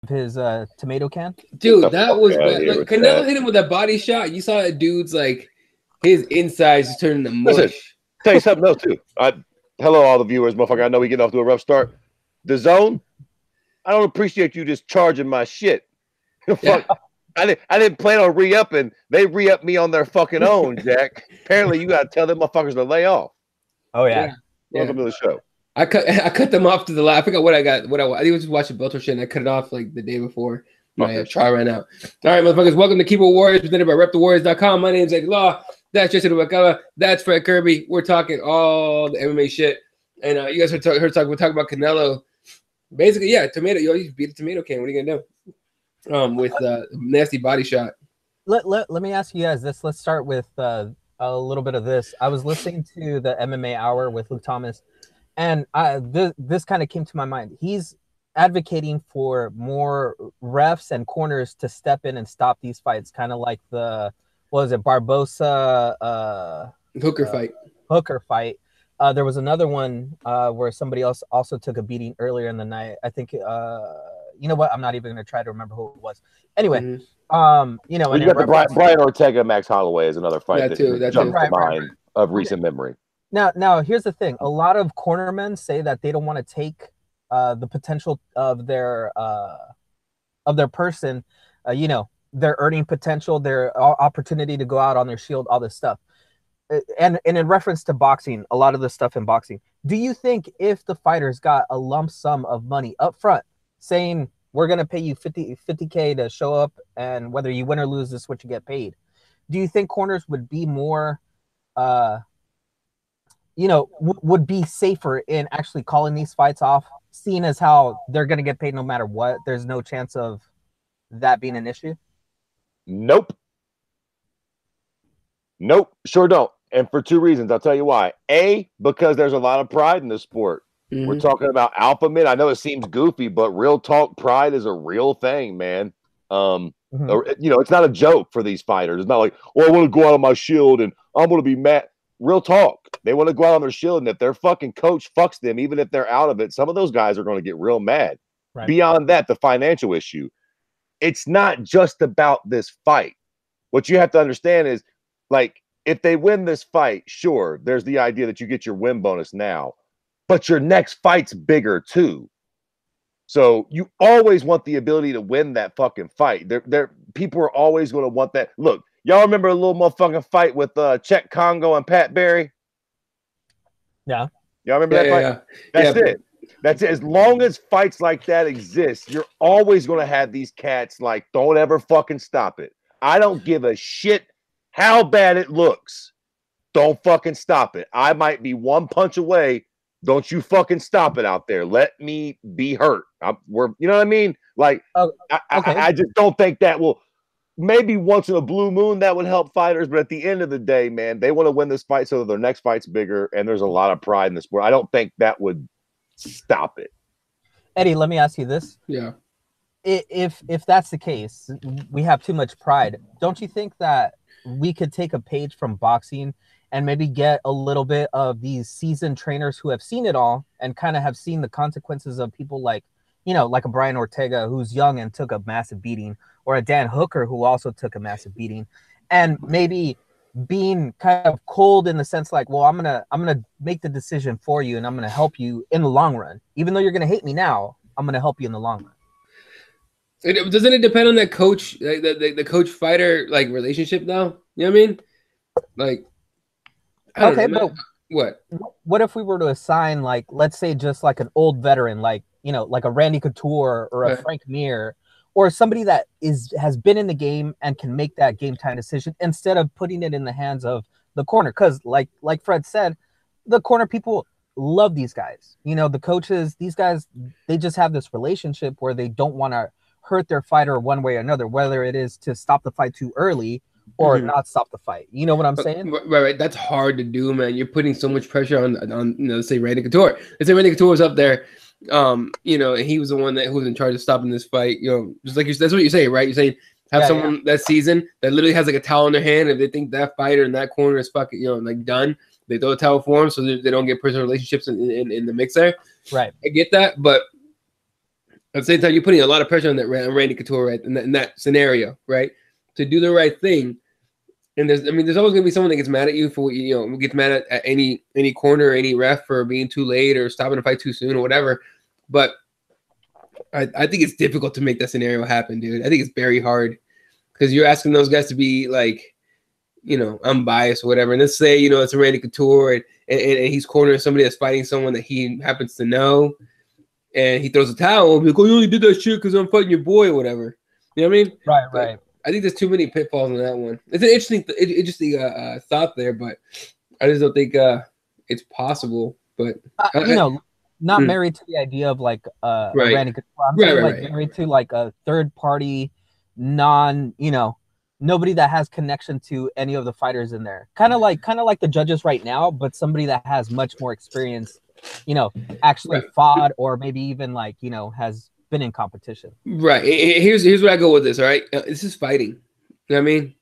his tomato can. Dude, that was bad. Like, Canelo hit him with that body shot. You saw that dude's like his insides just turning to mush. Listen, tell you something else too. Hello, all the viewers, motherfucker. I know we get off to a rough start. The Zone. I don't appreciate you just charging my shit. Fuck. I didn't plan on re-upping. They re-upped me on their fucking own, Jack. Apparently, you got to tell them motherfuckers to lay off. Oh yeah. Welcome to the show. I cut them off to the last. I forgot what I got. I think I was just watching Bellator shit, and I cut it off like the day before my trial ran out. All right, motherfuckers. Welcome to Keyboard Warriors, presented by RepTheWarriors.com. My name's Eddie Law. That's Jason Wakala. That's Fred Kirby. We're talking all the MMA shit, and you guys heard talking. We're talking about Canelo. Basically, yeah, tomato. You always beat a tomato can. What are you gonna do? With nasty body shot. Let me ask you guys this. Let's start with a little bit of this. I was listening to the MMA Hour with Luke Thomas, and this kind of came to my mind. He's advocating for more refs and corners to step in and stop these fights, kind of like the Barbosa Hooker fight. There was another one where somebody else also took a beating earlier in the night. I think you know what? I'm not even going to try to remember who it was. Anyway, you know, you got the Brian Ortega, Max Holloway is another fight that jumps to mind of recent memory. Now, here's the thing. A lot of cornermen say that they don't want to take the potential of their person, you know, their earning potential, their opportunity to go out on their shield, all this stuff. And in reference to boxing, a lot of the stuff in boxing, do you think if the fighters got a lump sum of money up front, saying we're going to pay you 50K to show up, and whether you win or lose, this is what you get paid, do you think corners would be more, you know, would be safer in actually calling these fights off, seeing as how they're going to get paid no matter what? There's no chance of that being an issue? Nope, sure don't. And for two reasons. I'll tell you why. A, because there's a lot of pride in the sport. We're talking about alpha men. I know it seems goofy, but real talk, pride is a real thing, man. You know, it's not a joke for these fighters. It's not like, oh, I want to go out on my shield and I'm going to be mad. Real talk. They want to go out on their shield, and if their fucking coach fucks them, even if they're out of it, some of those guys are going to get real mad. Right. Beyond that, the financial issue. It's not just about this fight. What you have to understand is, like, if they win this fight, sure, there's the idea that you get your win bonus now, but your next fight's bigger too. So you always want the ability to win that fucking fight. People are always going to want that. Look, y'all remember a little motherfucking fight with Czech Congo and Pat Barry? Yeah. Y'all remember that fight? Yeah. That's it. That's it. As long as fights like that exist, you're always going to have these cats like, don't ever fucking stop it. I don't give a shit how bad it looks. Don't fucking stop it. I might be one punch away. Don't you fucking stop it out there. Let me be hurt. You know what I mean? Like, I just don't think that will. Maybe once in a blue moon that would help fighters, but at the end of the day, man, they want to win this fight so that their next fight's bigger, and there's a lot of pride in the sport. I don't think that would stop it. Eddie, let me ask you this. Yeah. If that's the case, we have too much pride. Don't you think that we could take a page from boxing and maybe get a little bit of these seasoned trainers who have seen it all and kind of have seen the consequences of people like, you know, like a Brian Ortega who's young and took a massive beating, or a Dan Hooker who also took a massive beating, and maybe being kind of cold in the sense like, well, I'm gonna make the decision for you and I'm gonna help you in the long run. Even though you're gonna hate me now, I'm gonna help you in the long run. Doesn't it depend on that coach, the coach fighter like relationship though? You know what I mean? Like, I don't know, but what if we were to assign, like, let's say just like an old veteran, like, you know, like a Randy Couture or a Frank Mir, or somebody that has been in the game and can make that game time decision instead of putting it in the hands of the corner? Because like Fred said, the corner people love these guys. You know, the coaches, these guys, they just have this relationship where they don't want to hurt their fighter one way or another, whether it is to stop the fight too early or not stop the fight. You know what I'm saying? Right. That's hard to do, man. You're putting so much pressure on you know, say Randy Couture. Let's say Randy Couture was up there, you know, and he was the one who was in charge of stopping this fight. You know, just like that's what you're saying, right? You're saying have someone that season that literally has like a towel in their hand. If they think that fighter in that corner is fucking, you know, like done, they throw a towel for him so they don't get personal relationships in the mix there. Right. I get that, but the same time, you're putting a lot of pressure on that Randy Couture, right? In that scenario, right? To do the right thing. And there's always gonna be someone that gets mad at you for gets mad at any corner or any ref for being too late or stopping a fight too soon or whatever. But I think it's difficult to make that scenario happen, dude. I think it's very hard because you're asking those guys to be like, unbiased or whatever. And let's say, it's a Randy Couture and he's cornering somebody that's fighting someone that he happens to know, and he throws a towel and be like, oh, you only did that shit because I'm fighting your boy or whatever. You know what I mean? Right. I think there's too many pitfalls in that one. It's an interesting thought there, but I just don't think it's possible. But not married to the idea of like a Randy Couture. I'm saying married to like a third party, nobody that has connection to any of the fighters in there. Kind of like the judges right now, but somebody that has much more experience, actually fought or maybe even like has been in competition. Right. Here's where I go with this. All right. This is fighting. You know what I mean?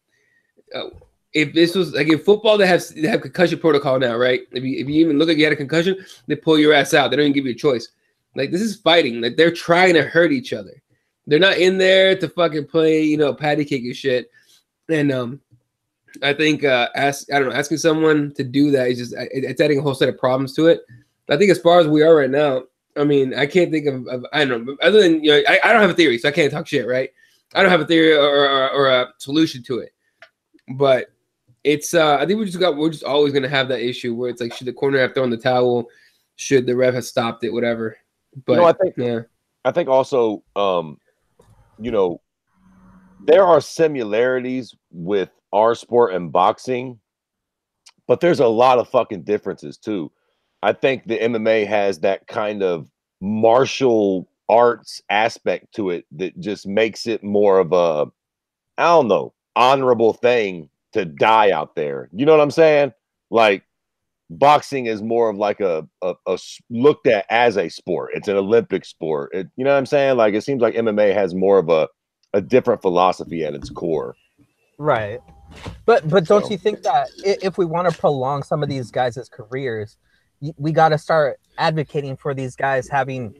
If this was like in football, they have concussion protocol now, right? If you even look like you had a concussion, they pull your ass out. They don't even give you a choice. Like, this is fighting. Like, they're trying to hurt each other. They're not in there to fucking play, patty cake and shit. And I think asking someone to do that is just it's adding a whole set of problems to it. I think as far as we are right now, I mean, I can't think of I don't know, other than I don't have a theory, so I can't talk shit, right? I don't have a theory or a solution to it, but it's I think we're just always gonna have that issue where it's like, should the corner have thrown the towel? Should the ref have stopped it? Whatever. But I think also there are similarities with our sport and boxing, but there's a lot of fucking differences too. I think the MMA has that kind of martial arts aspect to it that just makes it more of a, honorable thing to die out there. You know what I'm saying? Like, boxing is more of like a looked at as a sport. It's an Olympic sport. You know what I'm saying? Like, it seems like MMA has more of a different philosophy at its core. Right. But don't you think that if we want to prolong some of these guys' careers, we got to start advocating for these guys having,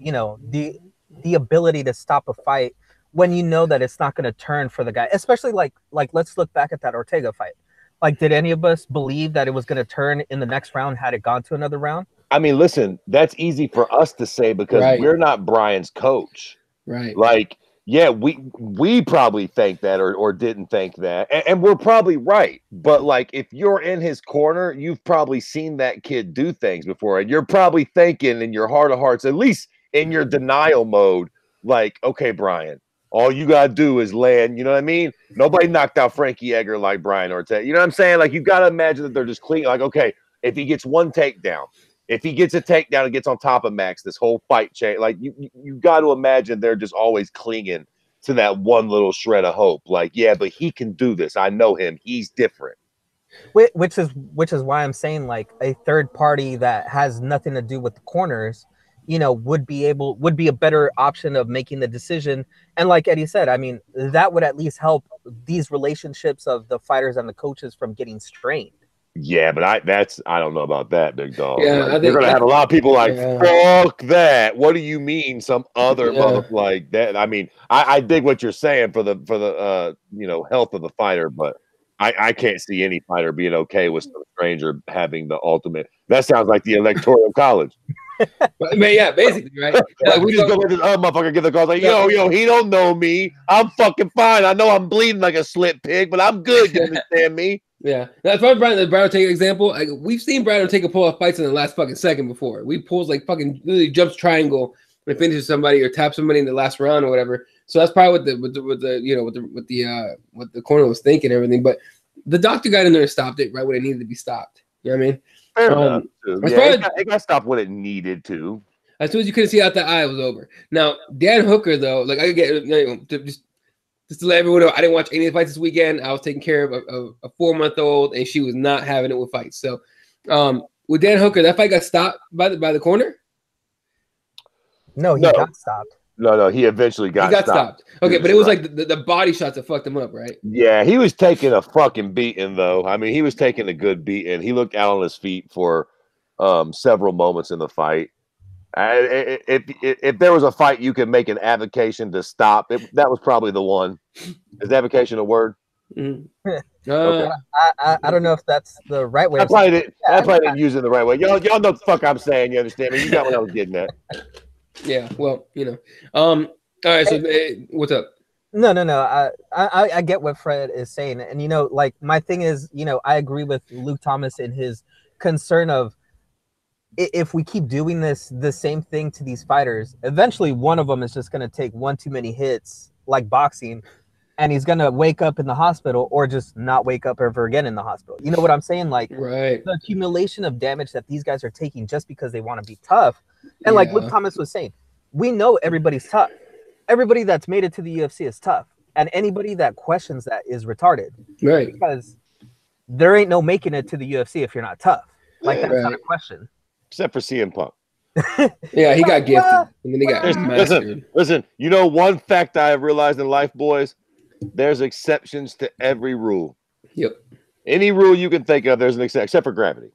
the ability to stop a fight when that it's not going to turn for the guy, especially like let's look back at that Ortega fight. Like, did any of us believe that it was going to turn in the next round had it gone to another round? I mean, listen, that's easy for us to say because we're not Brian's coach. Right. Like, yeah, we probably think that or didn't think that. And we're probably right. But like, if you're in his corner, you've probably seen that kid do things before. And you're probably thinking in your heart of hearts, at least in your denial mode, like, okay, Brian, all you got to do is land. You know what I mean? Nobody knocked out Frankie Edgar like Brian Ortega. You know what I'm saying? Like, you got to imagine that they're just clean. Like, okay, if he gets one takedown, if he gets a takedown and gets on top of Max, this whole fight chain, like you got to imagine they're just always clinging to that one little shred of hope. Like, yeah, but he can do this. I know him. He's different. Which is why I'm saying, like, a third party that has nothing to do with the corners, would be a better option of making the decision. And like Eddie said, I mean, that would at least help these relationships of the fighters and the coaches from getting strained. Yeah, but I don't know about that, big dog. Yeah, like, you're gonna have a lot of people like, fuck that. What do you mean, some other mother like that? I mean, I dig what you're saying for the health of the fighter, but I can't see any fighter being okay with some stranger having the ultimate. That sounds like the Electoral College. Yeah, basically, right? Like, we just go let this other motherfucker give the call. Like, yo, he don't know me. I'm fucking fine. I know I'm bleeding like a slit pig, but I'm good. You understand me? Yeah, that's why the Brad Ortega example. Like, we've seen Brad Ortega pull off fights in the last fucking second before. We pulls like fucking literally jumps triangle and finishes somebody or taps somebody in the last round or whatever. So that's probably what the corner was thinking and everything. But the doctor got in there and stopped it right when it needed to be stopped. You know what I mean? Fair enough. It got stopped when it needed to. As soon as you couldn't see out the eye, it was over. Now, Dan Hooker, though, like, I get just to let everyone know, I didn't watch any of the fights this weekend. I was taking care of a 4-month-old, and she was not having it with fights. So, with Dan Hooker, that fight got stopped by the corner. No, he got stopped. No, he eventually got stopped. Okay, but it was like the body shots that fucked him up, right? Yeah, he was taking a fucking beating, though. I mean, he was taking a good beating. He looked out on his feet for several moments in the fight. If there was a fight you could make an avocation to stop, that was probably the one. Is avocation a word? Okay. I don't know if that's the right way. I probably didn't use it the right way. Y'all know what the fuck I'm saying. You understand me? You got what I was getting at. Yeah. Well, all right. So what's up? No. I get what Fred is saying, and like my thing is, I agree with Luke Thomas in his concern of if we keep doing the same thing to these fighters, eventually one of them is just going to take one too many hits, like boxing, and he's going to wake up in the hospital or just not wake up ever again in the hospital. You know what I'm saying? Like right. The accumulation of damage that these guys are taking just because they want to be tough. And like Luke Thomas was saying, we know everybody's tough. Everybody that's made it to the UFC is tough. And anybody that questions that is retarded. Right. Because there ain't no making it to the UFC if you're not tough. Like that's not a question. Except for CM Punk. Yeah, he got gifted. And then he got mastered. Listen, one fact I have realized in life, boys, there's exceptions to every rule. Yep. Any rule you can think of, there's an exception, except for gravity.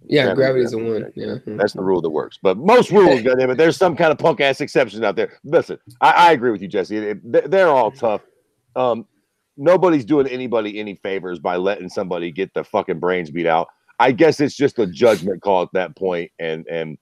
Yeah, gravity's the one. Yeah. That's the rule that works. But most rules, goddammit, there's some kind of punk ass exception out there. Listen, I agree with you, Jesse. They're all tough. Nobody's doing anybody any favors by letting somebody get the fucking brains beat out. I guess it's just a judgment call at that point, and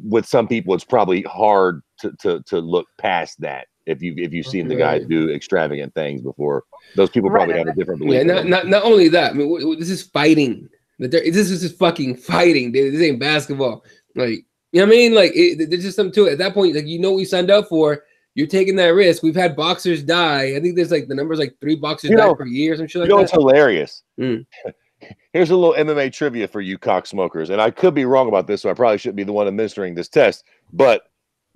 with some people, it's probably hard to look past that. If you've seen the guys do extravagant things before, those people probably have a different belief. Yeah, not only that. I mean, this is fighting. This is just fucking fighting, dude. This ain't basketball. Like, you know what I mean? Like, there's just something to it. At that point, like, what we signed up for. You're taking that risk. We've had boxers die. I think there's like the numbers like 3 boxers die per year or some shit like that. It's hilarious. Here's a little MMA trivia for you cock smokers, and I could be wrong about this, so I probably shouldn't be the one administering this test. But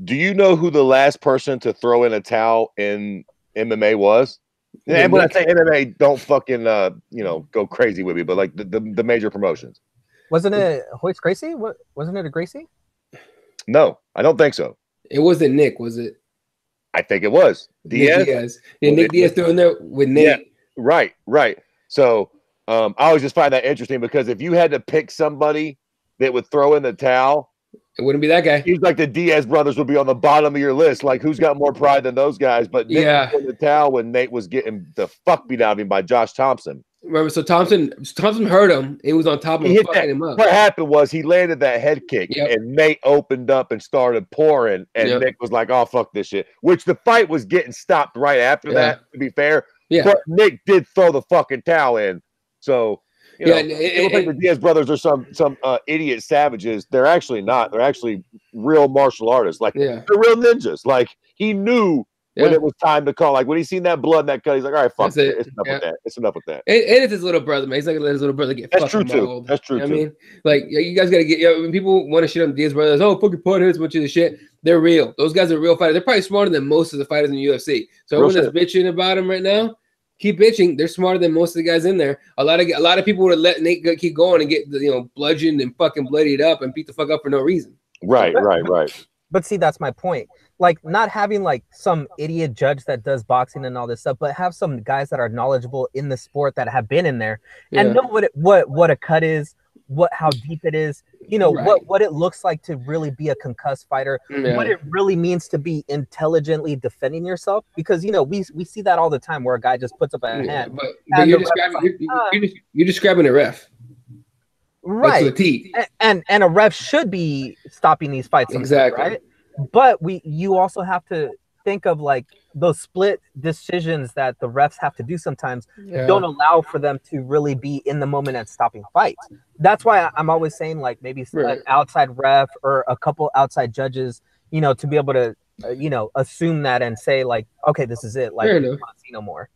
do you know who the last person to throw in a towel in MMA was? And when I say MMA, don't fucking go crazy with me, but like the major promotions. Wasn't it Hoist Gracie? Wasn't it a Gracie? No, I don't think so. It wasn't Nick, was it? I think it was Diaz. Yeah, Nick Diaz threw in there with Nate. Yeah, right. So I always just find that interesting because if you had to pick somebody that would throw in the towel, it wouldn't be that guy. He's like the Diaz brothers would be on the bottom of your list. Like, who's got more pride than those guys? But Nick threw in the towel when Nate was getting the fuck beat out of him by Josh Thompson. Remember, so Thompson hurt him. He was on top of him, fucking him up. What happened was he landed that head kick, and Nate opened up and started pouring, and Nick was like, "Oh, fuck this shit." Which the fight was getting stopped right after that. To be fair, but Nick did throw the fucking towel in. So people think the Diaz brothers are some idiot savages. They're actually not. They're actually real martial artists. Like they're real ninjas. Like he knew. When it was time to call, like when he seen that blood in that cut, he's like, "All right, fuck it. It's enough with that. It's enough with that." And it's his little brother, man. He's not gonna let his little brother get fucking mauled. That's true too. I mean, like you guys gotta get. When people want to shit on the Diaz brothers, oh fucking potheads, bunch of the shit. They're real. Those guys are real fighters. They're probably smarter than most of the fighters in the UFC. So everyone that's bitching about them right now, keep bitching. They're smarter than most of the guys in there. A lot of people would have let Nate keep going and get bludgeoned and fucking bloodied up and beat the fuck up for no reason. Right. But see, that's my point. Like not having like some idiot judge that does boxing and all this stuff, but have some guys that are knowledgeable in the sport that have been in there and know what a cut is, how deep it is, what it looks like to really be a concussed fighter, what it really means to be intelligently defending yourself. Because we see that all the time where a guy just puts up a hand. But you're describing a ref. Right. Like to a T. And a ref should be stopping these fights. Exactly. Right. But you also have to think of like those split decisions that the refs have to do sometimes don't allow for them to really be in the moment and stopping fights. That's why I'm always saying like maybe an outside ref or a couple outside judges, to be able to, assume that and say like, okay, this is it. Like, I don't want to see no more.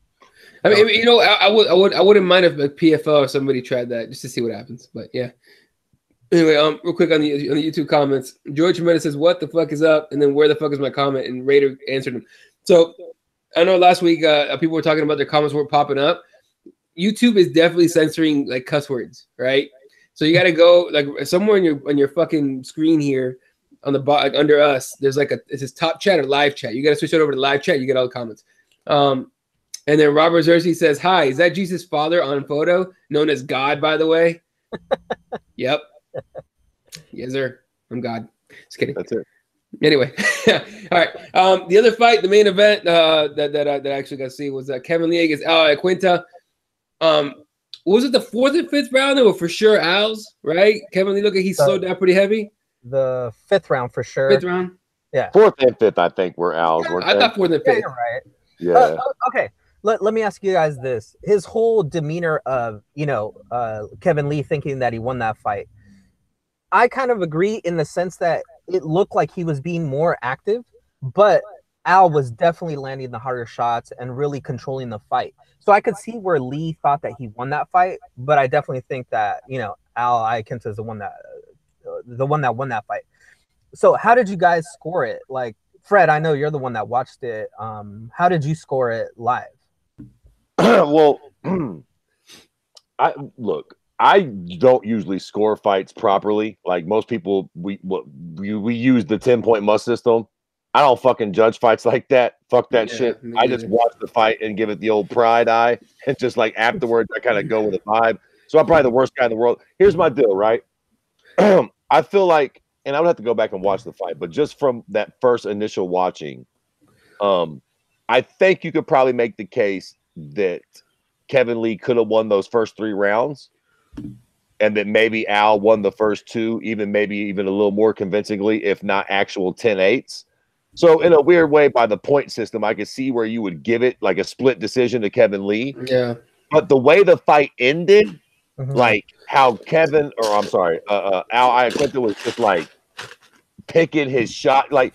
I mean, I wouldn't mind if like PFL or somebody tried that just to see what happens. But yeah. Anyway, real quick on the YouTube comments, George Jimenez says, "What the fuck is up?" And then where the fuck is my comment? And Raider answered him. So I know last week people were talking about their comments weren't popping up. YouTube is definitely censoring like cuss words, right? So you got to go like somewhere on your fucking screen here on the under us. There's like it says top chat or live chat. You got to switch it over to live chat. You get all the comments. And then Robert Zersey says, "Hi, is that Jesus' father on photo, known as God, by the way?" Yep. Yes, sir. I'm God. Just kidding. That's it. Anyway, all right. The other fight, the main event that I actually got to see was Kevin Lee against Al Iaquinta. Was it the 4th and 5th round? They were for sure Al's, right? Kevin Lee looked like he slowed down pretty heavy. The 5th round for sure. 5th round? Yeah. 4th and 5th, I think, were Al's. Yeah, I thought 4th and 5th. Yeah, you're right. Yeah. Okay. Let me ask you guys this. His whole demeanor of, Kevin Lee thinking that he won that fight. I kind of agree in the sense that it looked like he was being more active, but Al was definitely landing the harder shots and really controlling the fight. So I could see where Lee thought that he won that fight, but I definitely think that, Al Iaquinta is the one that won that fight. So how did you guys score it? Like, Fred, I know you're the one that watched it. How did you score it live? Well, I don't usually score fights properly. Like most people, we use the 10-point must system. I don't fucking judge fights like that. Fuck that shit. I just watch the fight and give it the old pride eye, and just like afterwards, I kind of go with the vibe. So I'm probably the worst guy in the world. Here's my deal, right? I feel like, and I would have to go back and watch the fight, but just from that first initial watching, I think you could probably make the case that Kevin Lee could have won those first 3 rounds, and that maybe Al won the first 2, maybe even a little more convincingly, if not actual 10-8s. So in a weird way, by the point system, I could see where you would give it like a split decision to Kevin Lee. Yeah. But the way the fight ended, like how Al Iaquinta was just like picking his shot. Like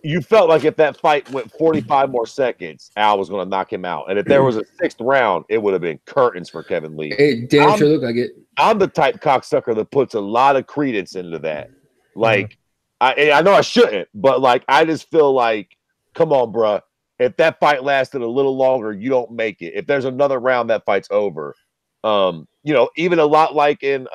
you felt like if that fight went 45 more seconds, Al was going to knock him out. And if there was a 6th round, it would have been curtains for Kevin Lee. It damn sure looked like it. I'm the type cocksucker that puts a lot of credence into that. Like, I know I shouldn't, but like I just feel like, come on, bro. If that fight lasted a little longer, you don't make it. If there's another round, that fight's over. Even a lot like in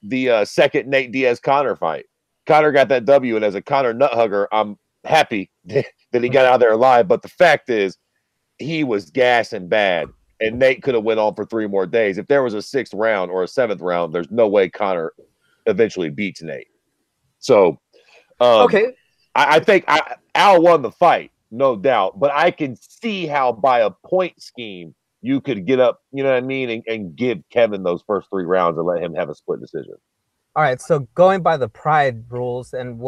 the second Nate Diaz-Conor fight. Conor got that W, and as a Conor nut hugger, I'm happy that he got out of there alive. But the fact is, he was gassing bad, and Nate could have went on for 3 more days. If there was a 6th round or a 7th round, there's no way Conor eventually beats Nate. So, okay, I think Al won the fight, no doubt. But I can see how by a point scheme you could get up, you know what I mean, and give Kevin those first 3 rounds and let him have a split decision. All right, so going by the pride rules, and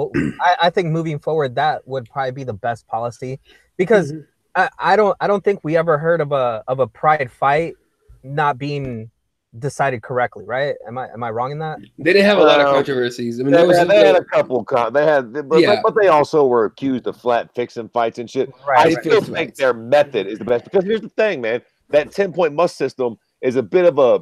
I think moving forward, that would probably be the best policy, because I don't think we ever heard of a pride fight not being decided correctly, right? Am I wrong in that? They didn't have a lot of controversies. I mean, they had a couple. But they also were accused of flat fixing fights and shit. Right. I still think their method is the best, because here's the thing, man. That 10-point must system is a bit of a,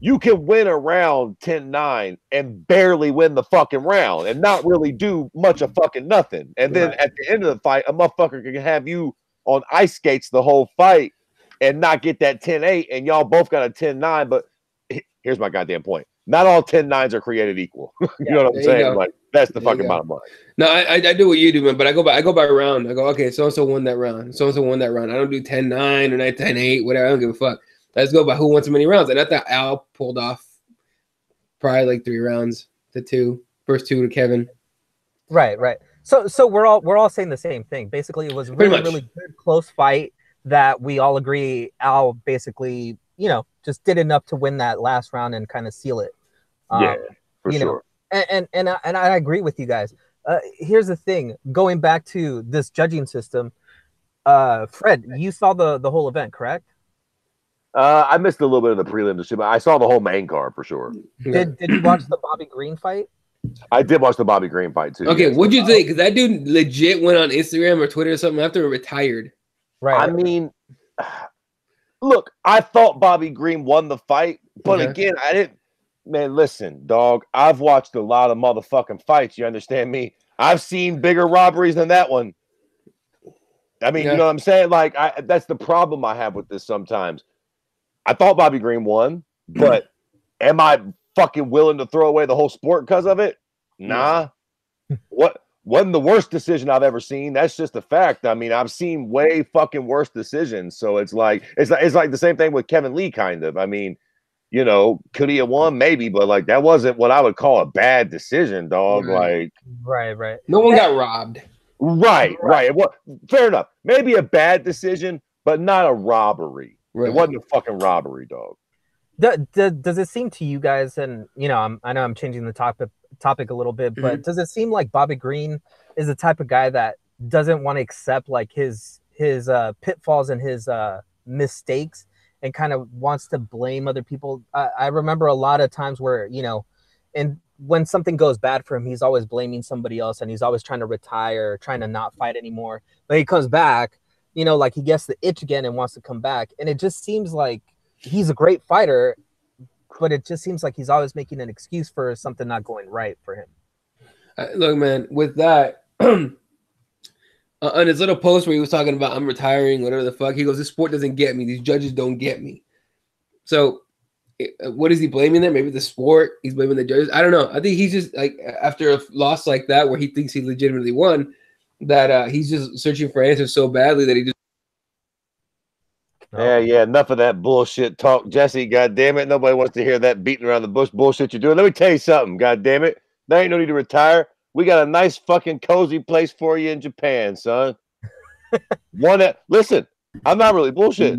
you can win a round 10-9 and barely win the fucking round and not really do much of fucking nothing. And then at the end of the fight, a motherfucker can have you on ice skates the whole fight and not get that 10-8, and y'all both got a 10-9. But here's my goddamn point. Not all 10-9s are created equal. You know what I'm saying? Like, that's the fucking bottom line. No, I do what you do, man, but I go by round. I go, okay, so-and-so won that round. So-and-so won that round. I don't do 10-9 or 10-8, whatever. I don't give a fuck. Let's go by who won so many rounds. And I thought Al pulled off probably like 3 rounds to 2. First 2 to Kevin. Right. So we're all saying the same thing. Basically, it was really good, close fight that we all agree Al basically, just did enough to win that last round and kind of seal it. For sure. And I agree with you guys. Here's the thing. Going back to this judging system, Fred, you saw the whole event, correct? I missed a little bit of the prelim, but I saw the whole main card for sure. Did you watch the Bobby Green fight? I did watch the Bobby Green fight too. Okay, what'd you think? Because that dude legit went on Instagram or Twitter or something after he retired. Right. I mean, look, I thought Bobby Green won the fight, but again, I didn't. Man, listen, dog. I've watched a lot of motherfucking fights. You understand me? I've seen bigger robberies than that one. I mean, you know what I'm saying? Like, that's the problem I have with this sometimes. I thought Bobby Green won, but am I fucking willing to throw away the whole sport because of it? Nah. What wasn't the worst decision I've ever seen? That's just a fact. I mean, I've seen way fucking worse decisions. So it's like the same thing with Kevin Lee, kind of. I mean, You know, could he have won? Maybe, but like that wasn't what I would call a bad decision, dog. Right. Like, right. No one got robbed. right. Well, fair enough. Maybe a bad decision, but not a robbery. Right. It wasn't a fucking robbery, dog. Does it seem to you guys, and I know I'm changing the topic a little bit, but does it seem like Bobby Green is the type of guy that doesn't want to accept like his pitfalls and his mistakes, and kind of wants to blame other people? I remember a lot of times where, and when something goes bad for him, he's always blaming somebody else, and he's always trying to retire, trying to not fight anymore. But he comes back, like he gets the itch again and wants to come back, and it just seems like he's a great fighter, but it just seems like he's always making an excuse for something not going right for him. Look, man, with that, on his little post where he was talking about I'm retiring, whatever the fuck, he goes, this sport doesn't get me. These judges don't get me. So what is he blaming them? Maybe the sport. He's blaming the judges. I don't know. I think he's just like, after a loss like that where he thinks he legitimately won, that he's just searching for answers so badly that he just. Yeah. Enough of that bullshit talk, Jesse. God damn it, nobody wants to hear that beating around the bush bullshit you're doing. Let me tell you something. God damn it, there ain't no need to retire. We got a nice fucking cozy place for you in Japan, son. Listen, I'm not really bullshit.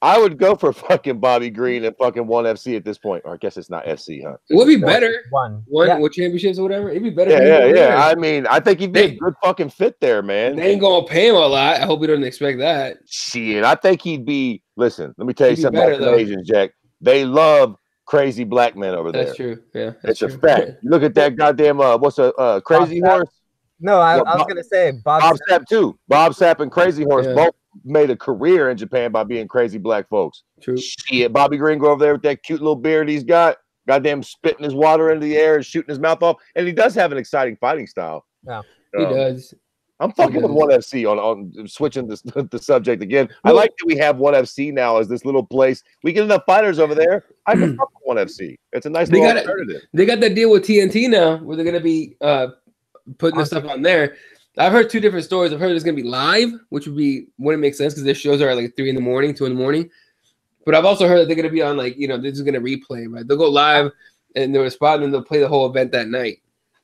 I would go for fucking Bobby Green and fucking ONE FC at this point. Or I guess it's not FC, huh? It would be better. One with championships or whatever. It'd be better. Yeah. I mean, I think he'd be a good fucking fit there, man. They ain't gonna pay him a lot. I hope we don't expect that. Shit, I think he'd be. Listen, let me tell you something about the Asians, Jack. They love crazy black men over there. That's true. Yeah, it's a fact. You look at that goddamn what's a Crazy Horse? No, I was gonna say Bob Sapp too. Bob Sapp and Crazy Horse both made a career in Japan by being crazy black folks. True. Shit, Bobby Green go over there with that cute little beard he's got, goddamn spitting his water into the air and shooting his mouth off, and he does have an exciting fighting style. Yeah, he does. I'm fucking with ONE FC on switching the subject again. I like that we have ONE FC now as this little place. We get enough fighters over there. I can fuck with ONE FC. It's a nice little alternative. They got that deal with TNT now where they're gonna be putting this stuff on there. I've heard two different stories. I've heard it's gonna be live, which wouldn't make sense because their shows are at like 3 in the morning, 2 in the morning. But I've also heard that they're gonna be on like, this is gonna replay, right? They'll go live and they'll spot and then they'll play the whole event that night.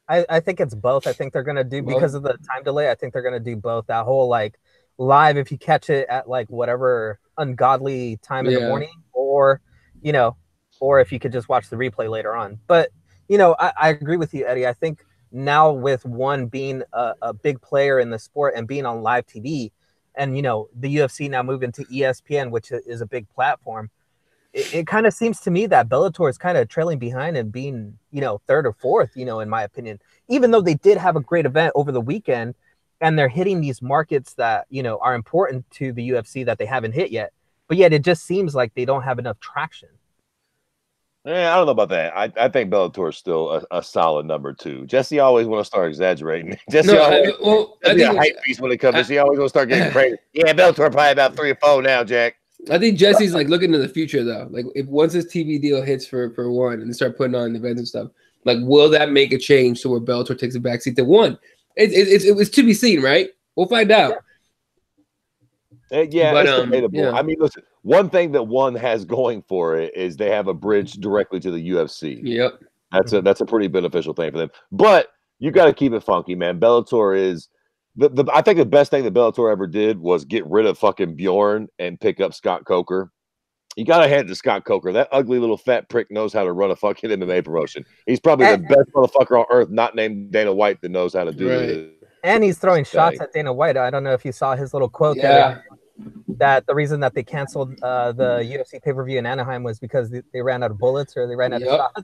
I think it's both. I think they're gonna do, because of the time delay, I think they're gonna do both. That whole like live, if you catch it at like whatever ungodly time in the morning, or if you could just watch the replay later on. But I agree with you, Eddie. I think now with ONE being a big player in the sport and being on live TV, and the UFC now moving to ESPN, which is a big platform, it kind of seems to me that Bellator is kind of trailing behind and being third or fourth, in my opinion, even though they did have a great event over the weekend and they're hitting these markets that are important to the UFC that they haven't hit yet, but yet it just seems like they don't have enough traction. Yeah, I don't know about that. I think Bellator is still a solid number 2. Jesse always want to start exaggerating. Jesse always a hype piece when it comes to this. He always want to start getting crazy. Yeah, Bellator probably about 3 or 4 now, Jack. I think Jesse's like looking to the future though. Like if once this TV deal hits for ONE and they start putting on events and stuff, like will that make a change to where Bellator takes a backseat to ONE? It's to be seen, right? We'll find out. Yeah, but, it's debatable. Yeah. I mean, listen, one thing that ONE has going for it is they have a bridge directly to the UFC. Yep. That's a pretty beneficial thing for them. But you got to keep it funky, man. Bellator is I think the best thing that Bellator ever did was get rid of fucking Bjorn and pick up Scott Coker. You got to hand it to Scott Coker. That ugly little fat prick knows how to run a fucking MMA promotion. He's probably the best motherfucker on earth, not named Dana White, that knows how to do it. And he's throwing shots at Dana White. I don't know if you saw his little quote that the reason that they canceled the UFC pay-per-view in Anaheim was because they ran out of bullets, or they ran out of shots.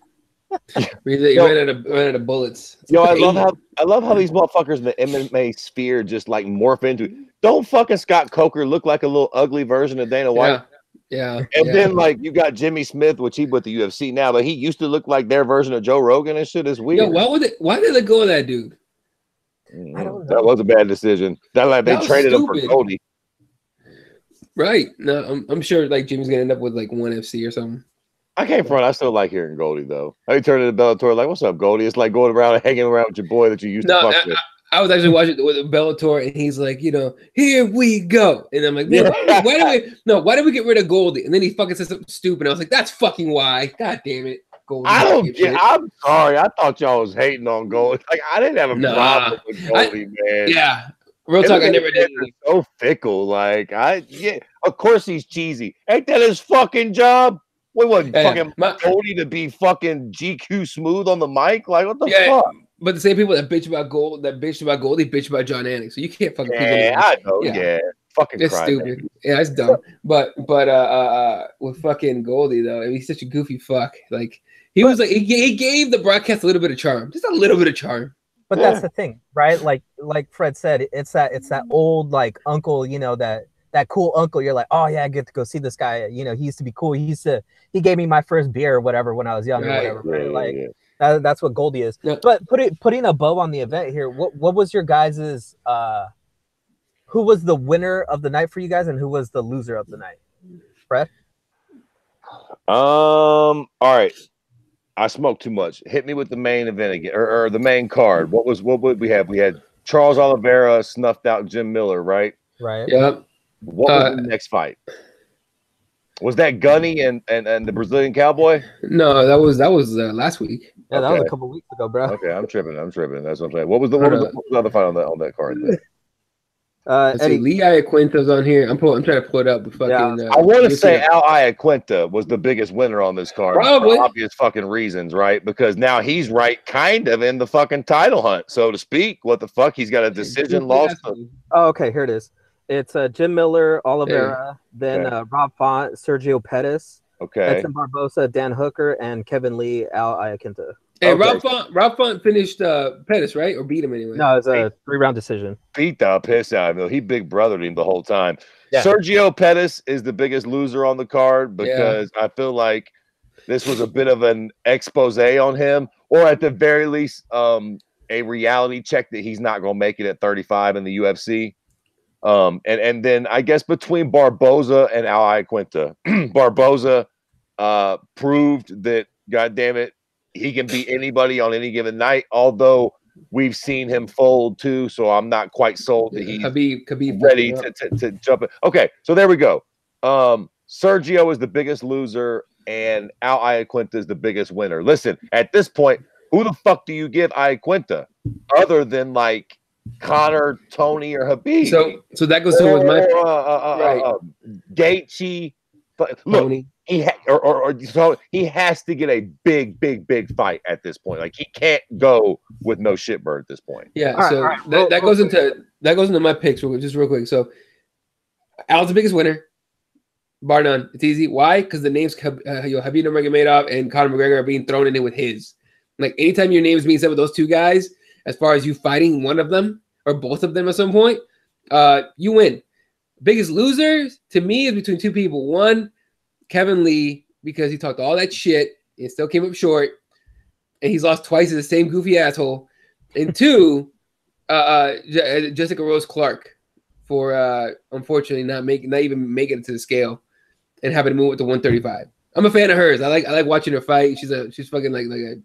They ran out of bullets. I love how these motherfuckers in the MMA sphere just like morph into. Don't fucking Scott Coker look like a little ugly version of Dana White? Yeah. And then like you got Jimmy Smith, which he with the UFC now, but he used to look like their version of Joe Rogan and shit. Is weird. Why did they go with that dude? I don't know. That was a bad decision. They traded him for Cody. Right. No, I'm sure like Jimmy's gonna end up with like ONE FC or something. I can't front. I still like hearing Goldie though. I turn into Bellator like, "What's up, Goldie?" It's like going around and hanging around with your boy that you used to fuck with. I was actually watching with Bellator, and he's like, here we go, and I'm like, man, why did we get rid of Goldie? And then he fucking said something stupid. I was like, that's fucking why. God damn it, Goldie. I'm sorry. I thought y'all was hating on Goldie. Like I didn't have a problem with Goldie, man. Yeah, real talk. I never did. So fickle. Like of course he's cheesy. Ain't that his fucking job? We wasn't fucking Goldie to be fucking GQ smooth on the mic. Like what the fuck? But the same people that bitch about Goldie bitch about John Anik. So you can't fucking. I know. Yeah. Fucking it's stupid. Man. Yeah, it's dumb. But with fucking Goldie though, I mean, he's such a goofy fuck. Like he was like he gave the broadcast a little bit of charm, just a little bit of charm. But that's the thing, right? Like Fred said, it's that old like uncle, that cool uncle. You're like, oh yeah, I get to go see this guy. He used to be cool. He gave me my first beer or whatever when I was young or whatever. Right? Like that's what Goldie is. Yeah. But putting a bow on the event here, what was your guys's who was the winner of the night for you guys and who was the loser of the night? Fred? All right. I smoked too much. Hit me with the main event again, or the main card. What would we have? We had Charles Oliveira snuffed out Jim Miller, right? Right. Yep. What was the next fight? Was that Gunny and the Brazilian Cowboy? No, that was last week. Yeah, that was a couple weeks ago, bro. Okay, I'm tripping. That's what I'm saying. What was the other fight on that card? Eddie. Lee Iaquinta's on here. I'm trying to pull it up. I want to say Al Iaquinta was the biggest winner on this card. Probably. For obvious fucking reasons, right? Because now he's right kind of in the fucking title hunt, so to speak. What the fuck? He's got a decision lost. Oh, okay, here it is. It's Jim Miller, Oliveira, then Rob Font, Sergio Pettis, Edson Barbosa, Dan Hooker, and Kevin Lee, Al Iaquinta. Hey, Rob Font finished Pettis, right? Or beat him anyway? No, it was a 3-round decision. Beat the piss out of him. He big brothered him the whole time. Yeah. Sergio Pettis is the biggest loser on the card because I feel like this was a bit of an expose on him, or at the very least, a reality check that he's not going to make it at 35 in the UFC. And then I guess between Barboza and Al Iaquinta, Barboza proved that, goddamn it, he can beat anybody on any given night, although we've seen him fold too, so I'm not quite sold that he's Khabib ready to jump in. Okay, so there we go. Sergio is the biggest loser, and Al Iaquinta is the biggest winner. Listen, at this point, who the fuck do you give Iaquinta other than like Connor, Tony, or Khabib? So that goes to with my Gaethje. Look, so he has to get a big fight at this point. Like he can't go with no shitbird at this point. Yeah. That goes into my picks just real quick. So Al's the biggest winner, bar none. It's easy. Why? Because the names Khabib Nurmagomedov and Conor McGregor are being thrown in it with his. Like anytime your name is being said with those two guys, as far as you fighting one of them or both of them at some point, you win. Biggest losers to me is between two people. One, Kevin Lee, because he talked all that shit and still came up short, and he's lost twice to the same goofy asshole. And two, Jessica Rose Clark for unfortunately not even making it to the scale and having to move it to 135. I'm a fan of hers. I like watching her fight. She's fucking like a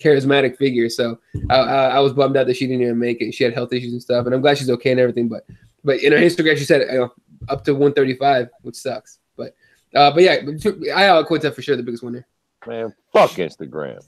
charismatic figure. So I was bummed out that she didn't even make it. She had health issues and stuff, and I'm glad she's okay and everything. But in her Instagram, she said up to 135, which sucks. But yeah, I Quinta for sure the biggest winner. Man, fuck Instagram.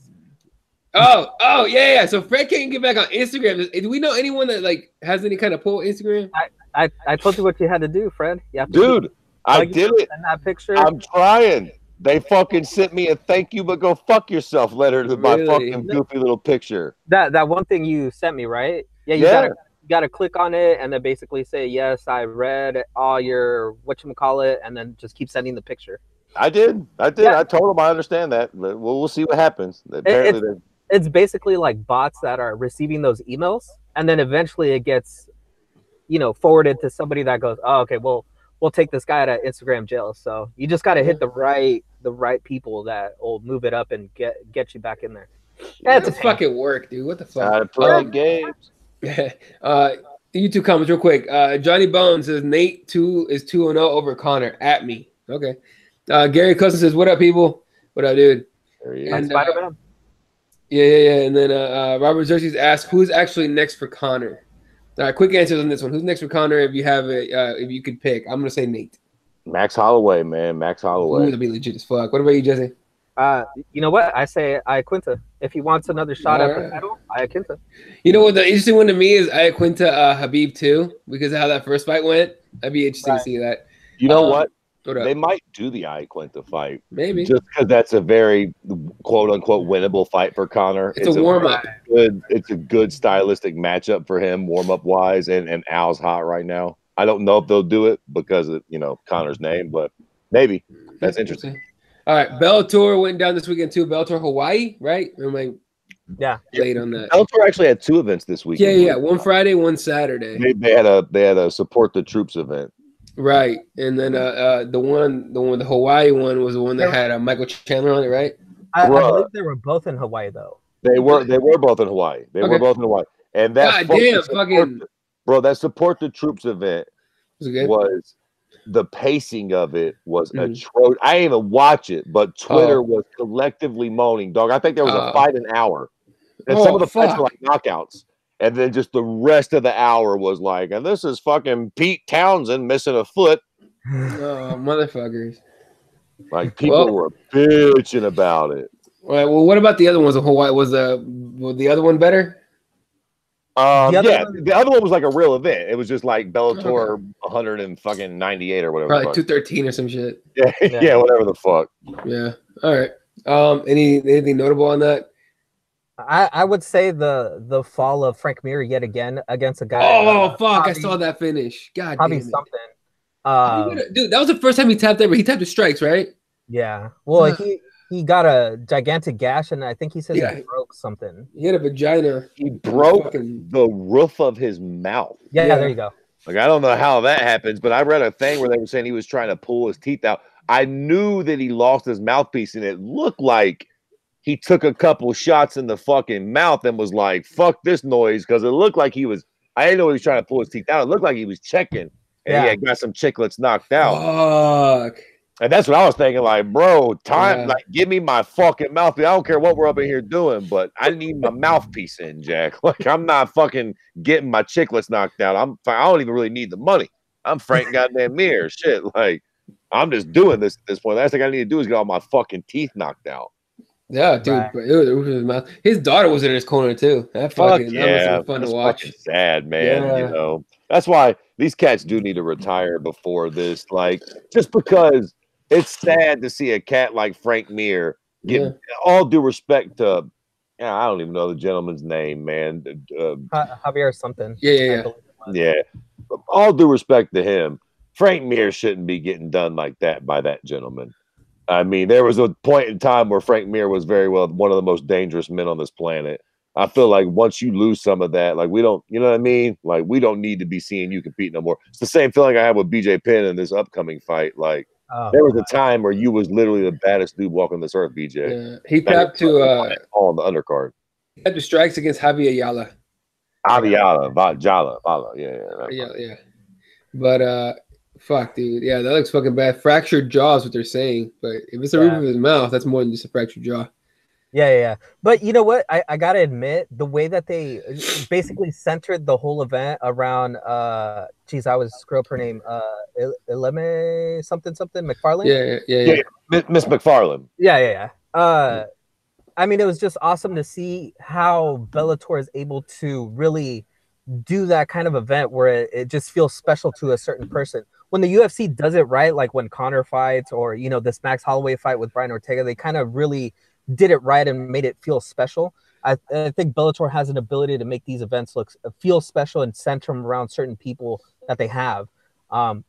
Oh yeah. So Fred can't get back on Instagram. Do we know anyone that like has any kind of pull Instagram? I told you what you had to do, Fred. Dude, I did it. And that picture. I'm trying. They fucking sent me a thank you, but go fuck yourself letter to my fucking goofy little picture. That one thing you sent me, right? Yeah, you gotta click on it and then basically say, yes, I read all your whatchamacallit, and then just keep sending the picture. I did. Yeah. I told them I understand that. But we'll see what happens. Apparently it's basically like bots that are receiving those emails, and then eventually it gets, forwarded to somebody that goes, oh, okay, well, we'll take this guy out of Instagram jail. So you just gotta hit the right people that will move it up and get you back in there. That's fucking work, dude. What the fuck? Gotta play games. YouTube comments real quick. Johnny Bones says Nate is 2-0 over Connor at me. Okay. Gary Cousin says, what up, people? What up, dude? And Spider-Man. Yeah. And then Robert Xerxes asks, who's actually next for Connor? All right, quick answers on this one. Who's next for Conor? If you have it, if you could pick, I'm gonna say Nate. Max Holloway, man. Max Holloway. Ooh, that'd be legit as fuck. What about you, Jesse? You know what? I say Iaquinta. If he wants another shot at the title, Iaquinta. You know what? The interesting one to me is Iaquinta Habib too, because of how that first fight went. That'd be interesting to see that. You know what? What they might do the Iaquinta fight. Maybe. Just because that's a very quote-unquote winnable fight for Conor. It's a warm-up. It's a good stylistic matchup for him, warm-up wise, and Al's hot right now. I don't know if they'll do it because of, Conor's name, but maybe. That's interesting. All right, Bellator went down this weekend too. Bellator Hawaii, right? Or am I late on that? Bellator actually had 2 events this weekend. Yeah. One Friday, one Saturday. They had a support the troops event. Right, and then the Hawaii one was the one that had Michael Chandler on it, right? I believe they were both in Hawaii though. They were both in Hawaii. They were both in Hawaii, and that that support the troops event was the pacing of it was atrocious. I didn't even watch it, but Twitter was collectively moaning, dog. I think there was a fight an hour, and some of the fights were like knockouts. And then just the rest of the hour was like, and this is fucking Pete Townsend missing a foot. Oh, motherfuckers. Like, people were bitching about it. All right, well, what about the other ones in Hawaii? Was the other one better? The other one was like a real event. It was just like Bellator 198 or whatever. Probably 213 or some shit. Yeah, whatever the fuck. Yeah. All right. Anything notable on that? I would say the fall of Frank Mir yet again against a guy. Oh fuck! I saw that finish. God damn it. Something. Dude, that was the first time he tapped ever. He tapped the strikes, right? Yeah. Well, he got a gigantic gash, and I think he said he broke something. He had a vagina. He broke the roof of his mouth. Yeah, there you go. Like, I don't know how that happens, but I read a thing where they were saying he was trying to pull his teeth out. I knew that he lost his mouthpiece, and it looked like he took a couple shots in the fucking mouth and was like, fuck this noise, because it looked like he was, I didn't know he was trying to pull his teeth out. It looked like he was checking, and he had got some chiclets knocked out. Fuck. And that's what I was thinking, like, bro, like, give me my fucking mouthpiece. I don't care what we're up in here doing, but I need my mouthpiece in, Jack. Like, I'm not fucking getting my chiclets knocked out. I don't even really need the money. I'm Frank goddamn Mir. Shit, like, I'm just doing this at this point. The last thing I need to do is get all my fucking teeth knocked out. Yeah, dude. Right. His daughter was in his corner too. That was fun to watch. Sad, man. Yeah. That's why these cats do need to retire before this. Like, just because it's sad to see a cat like Frank Mir get all due respect to. I don't even know the gentleman's name, man. Javier something. Yeah. All due respect to him, Frank Mir shouldn't be getting done like that by that gentleman. I mean, there was a point in time where Frank Mir was very well one of the most dangerous men on this planet. I feel like once you lose some of that, like, we don't, you know what I mean? Like, we don't need to be seeing you compete no more. It's the same feeling I had with BJ Penn in this upcoming fight. Like, there was a time where you was literally the baddest dude walking this earth, BJ. Yeah. He tapped to on the undercard. He had the strikes against Javier Ayala. Jala. Yeah. But fuck, dude. Yeah, that looks fucking bad. Fractured jaw is what they're saying. But if it's the roof of his mouth, that's more than just a fractured jaw. Yeah. But you know what? I gotta admit, the way that they basically centered the whole event around I always screw up her name. Ileme something McFarlane. Yeah. Miss McFarlane. Yeah. I mean, it was just awesome to see how Bellator is able to really do that kind of event where it just feels special to a certain person. When the UFC does it right, like when Conor fights or, this Max Holloway fight with Brian Ortega, they kind of really did it right and made it feel special. I think Bellator has an ability to make these events feel special and center them around certain people that they have.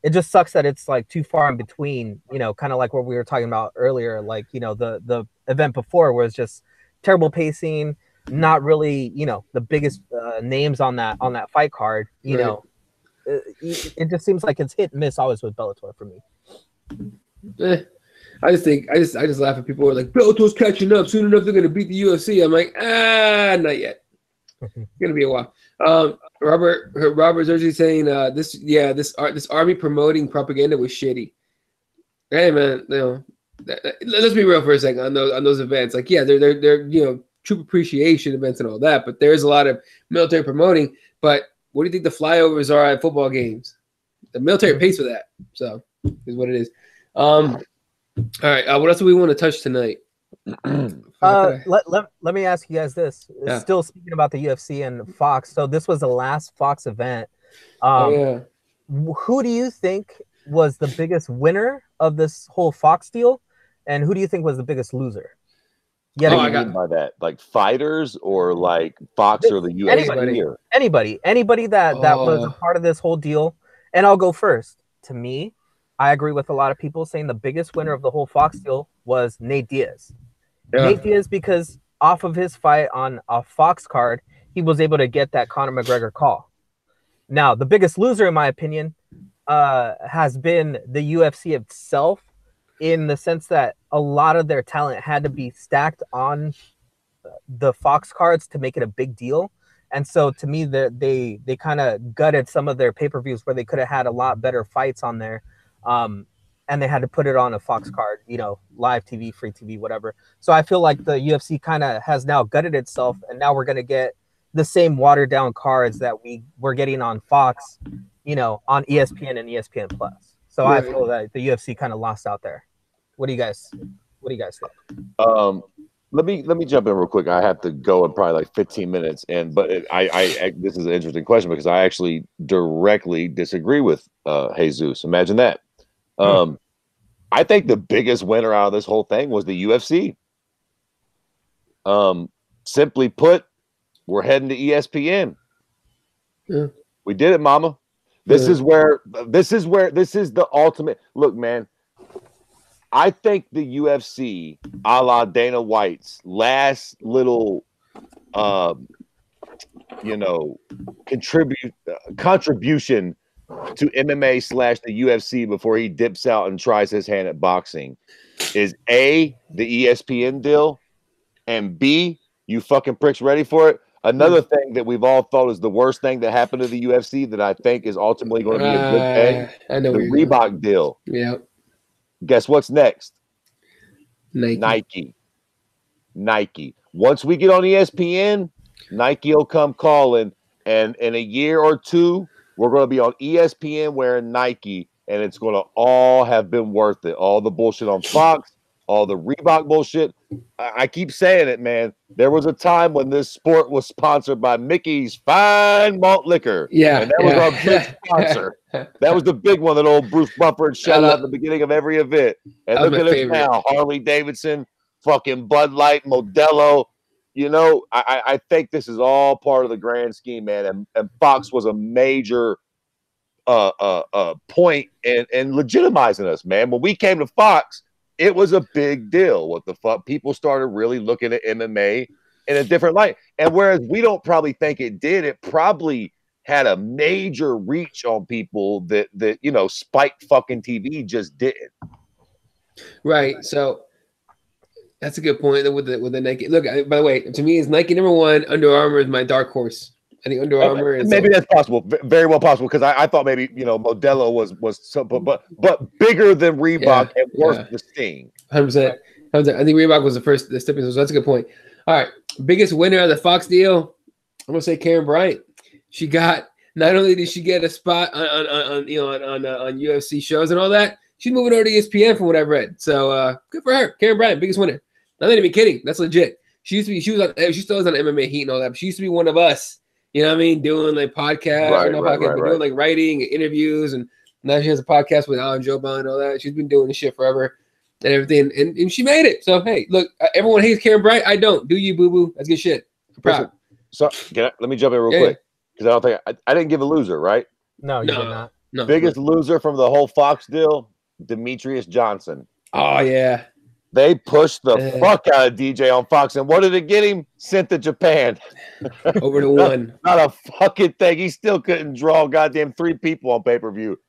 It just sucks that it's like too far in between, kind of like what we were talking about earlier, like, the event before was just terrible pacing, not really, the biggest names on that fight card, it just seems like it's hit and miss always with Bellator for me. I just laugh at people who are like, Bellator's catching up. Soon enough, they're going to beat the UFC. I'm like, not yet. It's going to be a while. Robert Zerzi saying this army promoting propaganda was shitty. Hey man, let's be real for a second on those events. Like, yeah, they're troop appreciation events and all that, but there's a lot of military promoting. But what do you think the flyovers are at football games? The military pays for that, so is what it is. All right, what else do we want to touch tonight? Let me ask you guys this. Yeah. Still speaking about the UFC and Fox. So this was the last Fox event. Who do you think was the biggest winner of this whole Fox deal, and who do you think was the biggest loser? What do you mean by that? Like fighters or like Fox or the UFC? Anybody that was a part of this whole deal. And I'll go first. To me, I agree with a lot of people saying the biggest winner of the whole Fox deal was Nate Diaz. Yeah. Nate Diaz, because off of his fight on a Fox card, he was able to get that Conor McGregor call. Now, the biggest loser, in my opinion, has been the UFC itself, in the sense that a lot of their talent had to be stacked on the Fox cards to make it a big deal. And so to me, they kind of gutted some of their pay-per-views where they could have had a lot better fights on there. And they had to put it on a Fox card, live TV, free TV, whatever. So I feel like the UFC kind of has now gutted itself, and now we're going to get the same watered down cards that we're getting on Fox, on ESPN and ESPN Plus. So I feel that the UFC kind of lost out there. What do you guys think? Let me jump in real quick. I have to go in probably like 15 minutes, but this is an interesting question because I actually directly disagree with Jesus. Imagine that. I think the biggest winner out of this whole thing was the UFC. Simply put, we're heading to ESPN. Yeah. We did it, mama. This is the ultimate. Look, man. I think the UFC, a la Dana White's last little, contribution to MMA / the UFC before he dips out and tries his hand at boxing, is A, the ESPN deal, and B, you fucking pricks ready for it? Another thing that we've all thought is the worst thing that happened to the UFC that I think is ultimately going to be a good thing. I know the Reebok deal. Yeah. Guess what's next? Nike. Once we get on ESPN, Nike will come calling, and in a year or two, we're going to be on ESPN wearing Nike, and it's going to all have been worth it. All the bullshit on Fox, all the Reebok bullshit. I keep saying it, man. There was a time when this sport was sponsored by Mickey's Fine Malt Liquor. Yeah. And that was our big sponsor. That was the big one that old Bruce Buffer shot out at the beginning of every event. And look at us now. Harley Davidson, fucking Bud Light, Modelo. I think this is all part of the grand scheme, man. And Fox was a major point in legitimizing us, man. When we came to Fox, it was a big deal. What the fuck? People started really looking at MMA in a different light. And whereas we don't probably think it did, it probably had a major reach on people that Spike fucking TV just didn't. Right. So that's a good point with the Nike. Look, by the way, to me, it's Nike number one. Under Armour is my dark horse. I think Under Armour is maybe that's possible, very well possible, because I thought maybe Modelo was some, but bigger than Reebok and worth the sting. 100%. I think Reebok was the stepping stone. So that's a good point. All right, biggest winner of the Fox deal, I'm gonna say Karen Bryant. She got, not only did she get a spot on UFC shows and all that, she's moving over to ESPN from what I've read. So good for her, Karen Bryant, biggest winner. I'm not even kidding. That's legit. She still is on MMA Heat and all that, but she used to be one of us. You know what I mean? Doing like podcasts, doing like writing and interviews, and now she has a podcast with Alan Joban and all that. She's been doing this shit forever and everything, and she made it. So hey, look, everyone hates Karen Bryant. I don't. Do you, boo boo? That's good shit. I'm proud. So let me jump in real quick, because I don't think I didn't give a loser, right? No, you did not. No. Biggest loser from the whole Fox deal, Demetrius Johnson. Oh yeah. They pushed the fuck out of DJ on Fox, and what did it get him? Sent to Japan. Over to one. Not a fucking thing. He still couldn't draw goddamn 3 people on pay-per-view.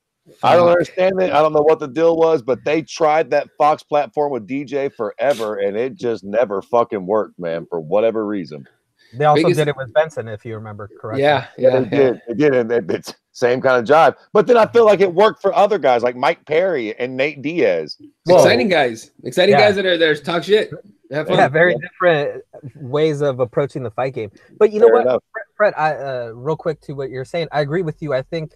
I don't understand it. I don't know what the deal was, but they tried that Fox platform with DJ forever, and it just never fucking worked, man, for whatever reason. They also did it with Benson, if you remember correctly. Yeah, they did, and it's same kind of jive. But then I feel like it worked for other guys like Mike Perry and Nate Diaz. Exciting guys guys that are talk shit. Have fun. Yeah, very different ways of approaching the fight game. But you know what? Fred, I real quick to what you're saying, I agree with you. I think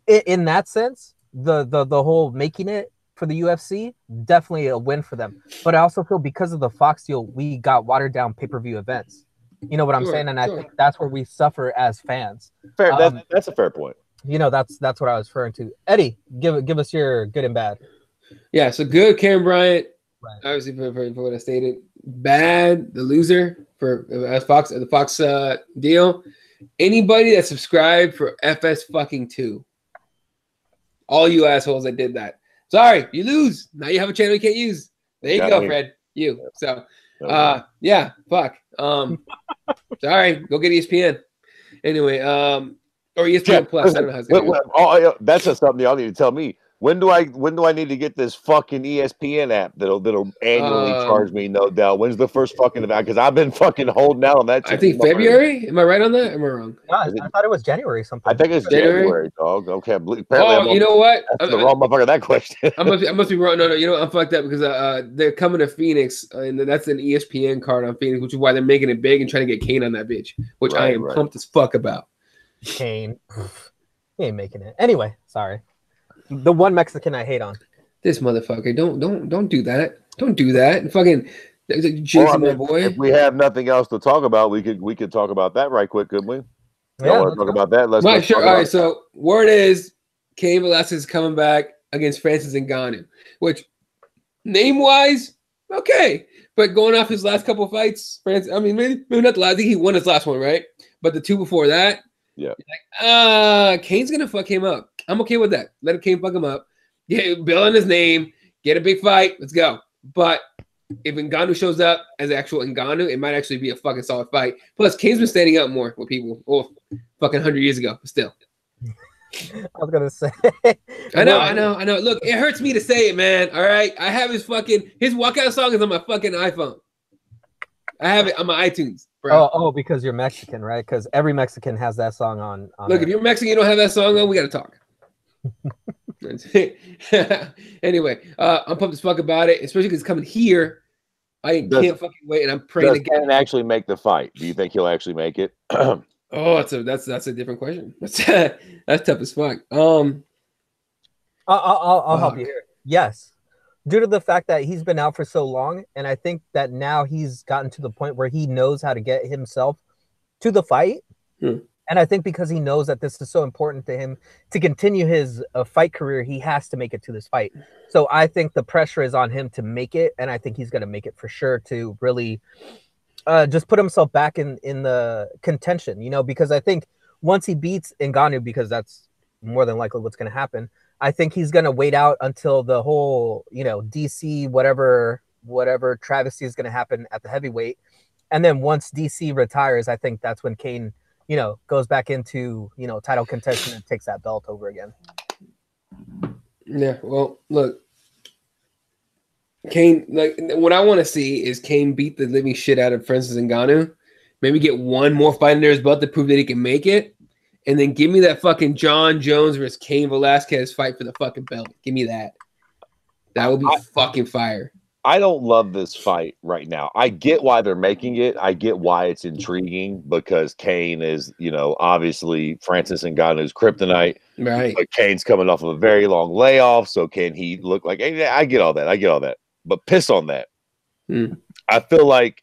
in that sense, the whole making it for the UFC, definitely a win for them. But I also feel because of the Fox deal, we got watered down pay-per-view events. You know what I'm saying? And I think that's where we suffer as fans. Fair. That's a fair point. You know, that's what I was referring to. Eddie, give us your good and bad. Yeah, so good, Cameron Bryant. Right. Obviously, for what I stated. Bad, the loser for the Fox deal. Anybody that subscribed for FS fucking 2. All you assholes that did that. Sorry, you lose. Now you have a channel you can't use. There you go, Fred. You. So, yeah, fuck. Sorry, go get ESPN. Anyway, or ESPN Plus. I don't know how to say it. That's just something y'all need to tell me. When do I need to get this fucking ESPN app that'll annually charge me? No doubt. When's the first fucking event? Because I've been fucking holding out on that. I think February. Am I right on that? Am I wrong? No, I thought it was January or something. I think it's January, dog. Okay. Apparently you know what? That's the wrong motherfucker. That question. I must be wrong. No. You know what? I'm fucked up because they're coming to Phoenix, and that's an ESPN card on Phoenix, which is why they're making it big and trying to get Kane on that bitch, which I am pumped as fuck about. Kane, he ain't making it. Anyway, sorry. The one Mexican I hate on. This motherfucker. Don't do that. Don't do that. Fucking Jason, my boy. If we have nothing else to talk about, we could talk about that right quick, couldn't we? Yeah, want to talk about that? Let's sure. All right. So word is Cain Velasquez is coming back against Francis Ngannou, which name wise, okay, but going off his last couple of fights, Francis. I mean, maybe not the last. I think he won his last one, right? But the two before that. Yeah. Like, Kane's gonna fuck him up. I'm okay with that. Let Kane fuck him up. Get Bill in his name. Get a big fight. Let's go. But if Ngannou shows up as actual Ngannou, it might actually be a fucking solid fight. Plus, Kane's been standing up more with people. Oh, fucking 100 years ago. But still. I was gonna say. I know. Look, it hurts me to say it, man. All right. I have his walkout song is on my fucking iPhone. I have it on my iTunes. Bro. Oh, because you're Mexican, right? Because every Mexican has that song on Look, if you're Mexican, you don't have that song on, we got to talk. Anyway, I'm pumped as fuck about it, especially because it's coming here. I can't fucking wait, and I'm praying to get actually make the fight. Do you think he'll actually make it? Oh, that's a different question. That's tough as fuck. I'll help you here. Yes. Due to the fact that he's been out for so long, and I think that now he's gotten to the point where he knows how to get himself to the fight. And I think because he knows that this is so important to him to continue his fight career, he has to make it to this fight. So I think the pressure is on him to make it, and I think he's going to make it for sure to really just put himself back in the contention, you know, because I think once he beats Ngannou, because that's more than likely what's going to happen, I think he's going to wait out until the whole, you know, DC, whatever travesty is going to happen at the heavyweight. And then once DC retires, I think that's when Kane, you know, goes back into, you know, title contention and takes that belt over again. Yeah. Well, look, Kane, like what I want to see is Kane beat the living shit out of Francis Ngannou. Maybe get one more fight under his belt to prove that he can make it. And then give me that fucking John Jones versus Cain Velasquez fight for the fucking belt. Give me that. That would be fucking fire. I don't love this fight right now. I get why they're making it. I get why it's intriguing because Cain is, you know, obviously Francis Ngannou's kryptonite. Right. But Kane's coming off of a very long layoff. So can he look like, I get all that. But piss on that. I feel like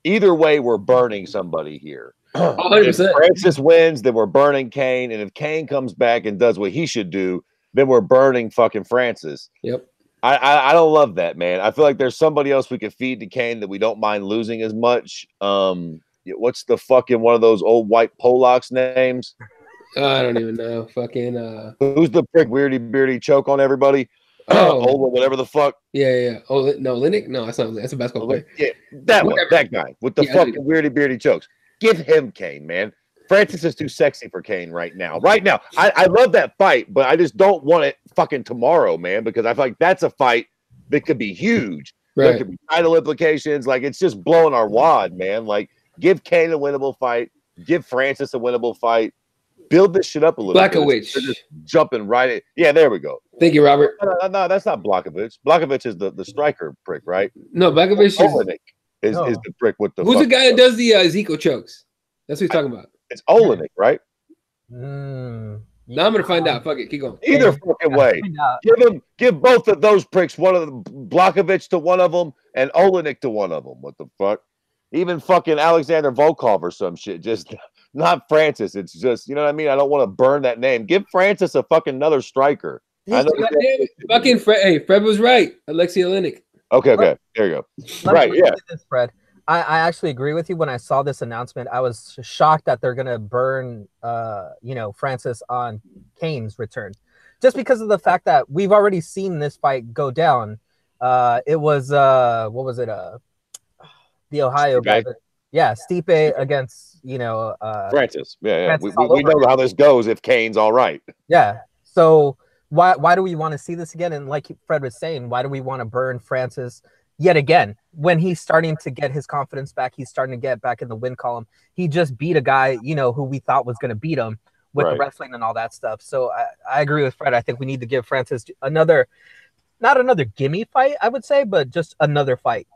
either way, we're burning somebody here. 100%. If Francis wins, then we're burning Kane. And if Kane comes back and does what he should do, then we're burning fucking Francis. Yep. I don't love that, man. I feel like there's somebody else we could feed to Kane that we don't mind losing as much. What's the fucking one of those old white Polacks names? I don't even know. Fucking who's the prick weirdy beardy choke on everybody? Ola, whatever the fuck. Yeah. Oh no, Linux? No, that's not. That's a basketball player. Yeah, that guy with the fucking weirdy beardy chokes. Give him Kane, man. Francis is too sexy for Kane right now. I love that fight, but I just don't want it fucking tomorrow, man, because I feel like that's a fight that could be huge. Right. There could be title implications. Like, it's just blowing our wad, man. Like, give Kane a winnable fight. Give Francis a winnable fight. Build this shit up a little bit. Blachowicz. They're just jumping right in. Yeah, there we go. Thank you, Robert. No, that's not Blachowicz. Blachowicz is the striker prick, right? No, Blachowicz is the prick with the Who's the guy that does the Zico chokes? That's what he's talking about. It's Olenek, right? Now I'm gonna find out. Fuck it, keep going. Either fucking way. Give both of those pricks, one of them, Blachowicz to one of them, and Olenek to one of them. What the fuck? Even fucking Alexander Volkov or some shit. Just not Francis. It's just, you know what I mean? I don't want to burn that name. Give Francis a fucking another striker. Fucking Fred. Hey, Fred was right. Alexei Olenek. Okay. There you go. Let me say this, Fred. I actually agree with you. When I saw this announcement, I was shocked that they're gonna burn, Francis on Kane's return, just because of the fact that we've already seen this fight go down. It was what was it? The Ohio guy. Yeah, Stipe against Francis. Yeah. Francis we know how this goes if Kane's all right. Yeah. So why do we want to see this again? And like Fred was saying, why do we want to burn Francis yet again when he's starting to get his confidence back? He's starting to get back in the win column. He just beat a guy, who we thought was going to beat him with the wrestling and all that stuff. So I agree with Fred. I think we need to give Francis not another gimme fight, I would say, but just another fight.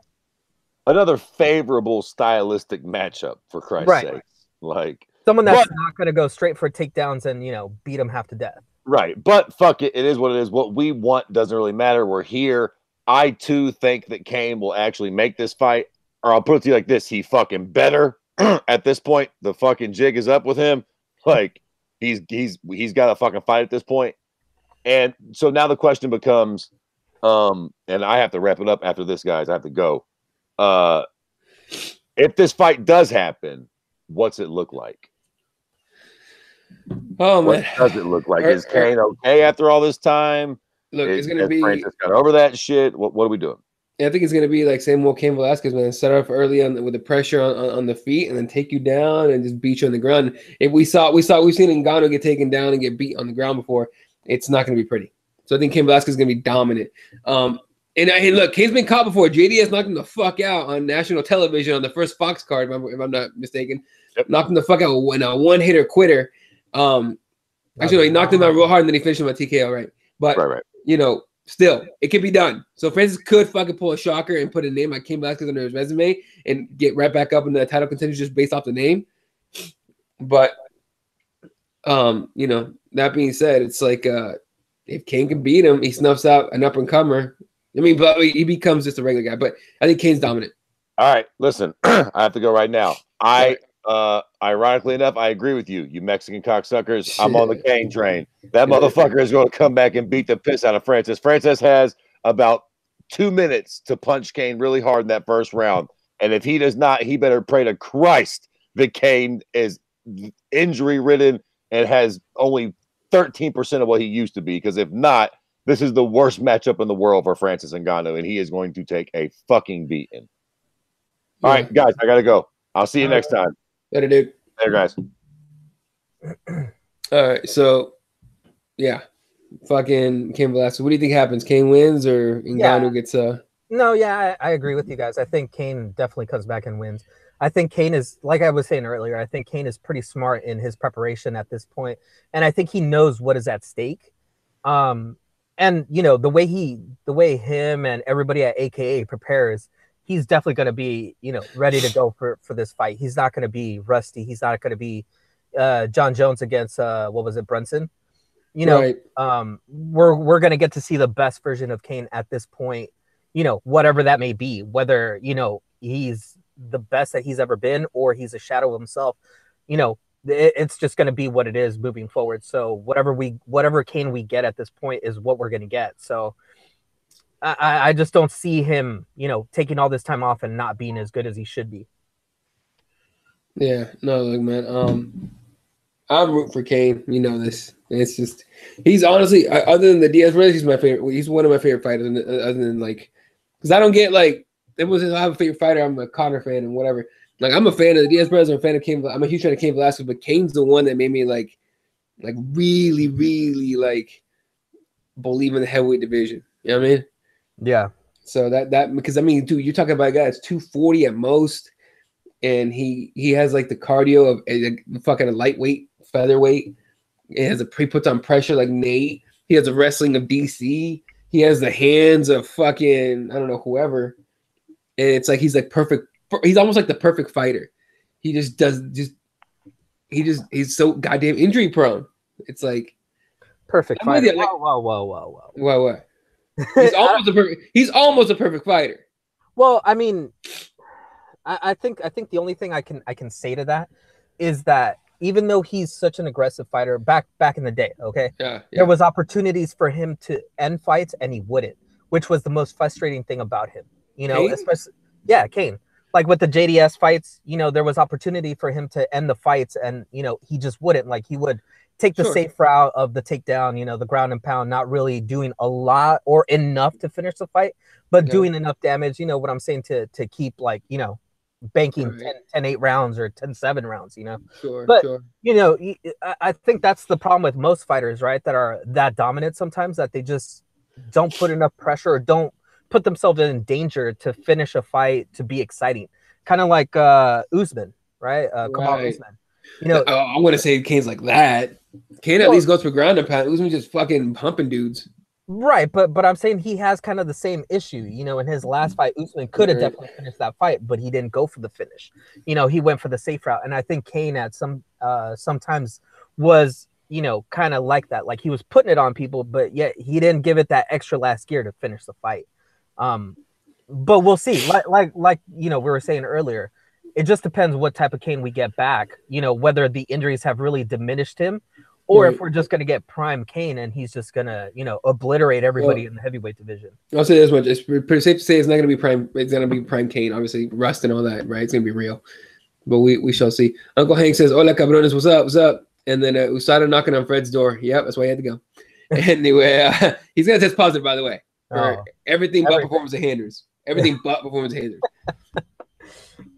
Another favorable stylistic matchup, for Christ's sake. Like someone that's not going to go straight for takedowns and, beat him half to death. Right. But fuck it. It is what it is. What we want doesn't really matter. We're here. I, too, think that Kane will actually make this fight. Or I'll put it to you like this. He fucking better. At this point, the fucking jig is up with him. Like, he's got to fucking fight at this point. And so now the question becomes, and I have to wrap it up after this, guys. I have to go. If this fight does happen, what's it look like? Oh, man. What does it look like? Is Kane okay after all this time? Look, it's going to be... Francis got over that shit? What are we doing? Yeah, I think it's going to be like same old Cain Velasquez, man. Start off early with the pressure on the feet and then take you down and just beat you on the ground. If we've seen Ngannou get taken down and get beat on the ground before, it's not going to be pretty. So I think Cain Velasquez is going to be dominant. And look, Kane's been caught before. JDS knocked him the fuck out on national television on the first Fox card, if I'm not mistaken. Yep. Knocked him the fuck out in a one-hitter quitter. Actually, he knocked him out real hard and then he finished him at TKO, right? But, still, it can be done. So Francis could fucking pull a shocker and put a name like Cain Velasquez under his resume and get right back up in the title contender just based off the name. But, that being said, it's like if Kane can beat him, he snuffs out an up-and-comer. I mean, but he becomes just a regular guy. But I think Kane's dominant. All right, listen, I have to go right now. Ironically enough, I agree with you, you Mexican cocksuckers. Shit. I'm on the Kane train. That motherfucker is going to come back and beat the piss out of Francis. Francis has about 2 minutes to punch Kane really hard in that first round. And if he does not, he better pray to Christ that Kane is injury-ridden and has only 13% of what he used to be. Because if not, this is the worst matchup in the world for Francis Ngannou, and he is going to take a fucking beating. All right, guys, I got to go. I'll see you next time. Later, dude. Later, guys. All right, so, yeah. Fucking Cain Velasquez. What do you think happens? Kane wins or Ngannou gets No, yeah, I agree with you guys. I think Kane definitely comes back and wins. I think Kane is, like I was saying earlier, I think Kane is pretty smart in his preparation at this point, and I think he knows what is at stake. And the way him and everybody at AKA prepares, he's definitely going to be, ready to go for this fight. He's not going to be rusty. He's not going to be John Jones against Brunson. Right. We're going to get to see the best version of Kane at this point. Whatever that may be, whether he's the best that he's ever been or he's a shadow of himself. It's just going to be what it is moving forward. So whatever Kane we get at this point is what we're going to get. So I just don't see him, taking all this time off and not being as good as he should be. Yeah, no, look, man. I'm rooting for Kane. You know this. It's just he's honestly, other than the Diaz brothers, he's my favorite. He's one of my favorite fighters. Other than because I don't get I have a favorite fighter. I'm a Conor fan and whatever. I'm a fan of the Diaz brothers. I'm a fan of Cain. I'm a huge fan of Cain Velasquez, but Kane's the one that made me really, really believe in the heavyweight division. You know what I mean? Yeah. So that because dude, you're talking about a guy that's 240 at most, and he has the cardio of a fucking lightweight, featherweight. He puts on pressure like Nate. He has the wrestling of DC. He has the hands of fucking I don't know whoever, and it's he's perfect. He's almost like the perfect fighter. He just he's so goddamn injury prone. It's like perfect fighter. Whoa. What? He's almost a perfect fighter. Well, I mean, I think the only thing I can say to that is that even though he's such an aggressive fighter back in the day, okay, there was opportunities for him to end fights and he wouldn't, which was the most frustrating thing about him. You know, especially Kane. Like with the JDS fights, you know, there was opportunity for him to end the fights and, you know, he just wouldn't. Like he would take the safe route of the takedown, you know, the ground and pound, not really doing a lot or enough to finish the fight, but doing enough damage, you know what I'm saying, to keep, like, you know, banking 10-8 rounds or 10-7 rounds, you know. But you know, I think that's the problem with most fighters, right, that are that dominant sometimes, that they just don't put enough pressure or don't put themselves in danger to finish a fight to be exciting. Kind of like Usman, right? Kamal Usman. You know, I'm gonna say Kane's like that. Kane at least goes for ground and pound. Usman just fucking pumping dudes. Right, but I'm saying he has kind of the same issue. You know, in his last fight, Usman could have definitely finished that fight, but he didn't go for the finish. You know, he went for the safe route, and I think Kane at sometimes was, you know, kind of like that. Like he was putting it on people, but yet he didn't give it that extra last gear to finish the fight. But we'll see. Like you know, we were saying earlier, it just depends what type of Kane we get back. You know, whether the injuries have really diminished him, or if we're just going to get prime Kane and he's just going to, you know, obliterate everybody in the heavyweight division. I'll say this much. It's pretty safe to say it's not going to be prime. It's going to be prime Kane, obviously. Rust and all that, right? It's going to be real. But we shall see. Uncle Hank says, hola, cabrones. What's up? What's up? And then USADA knocking on Fred's door. Yep, that's why he had to go. Anyway, he's going to test positive, by the way. For everything but performance of handers. Everything but performance of handers.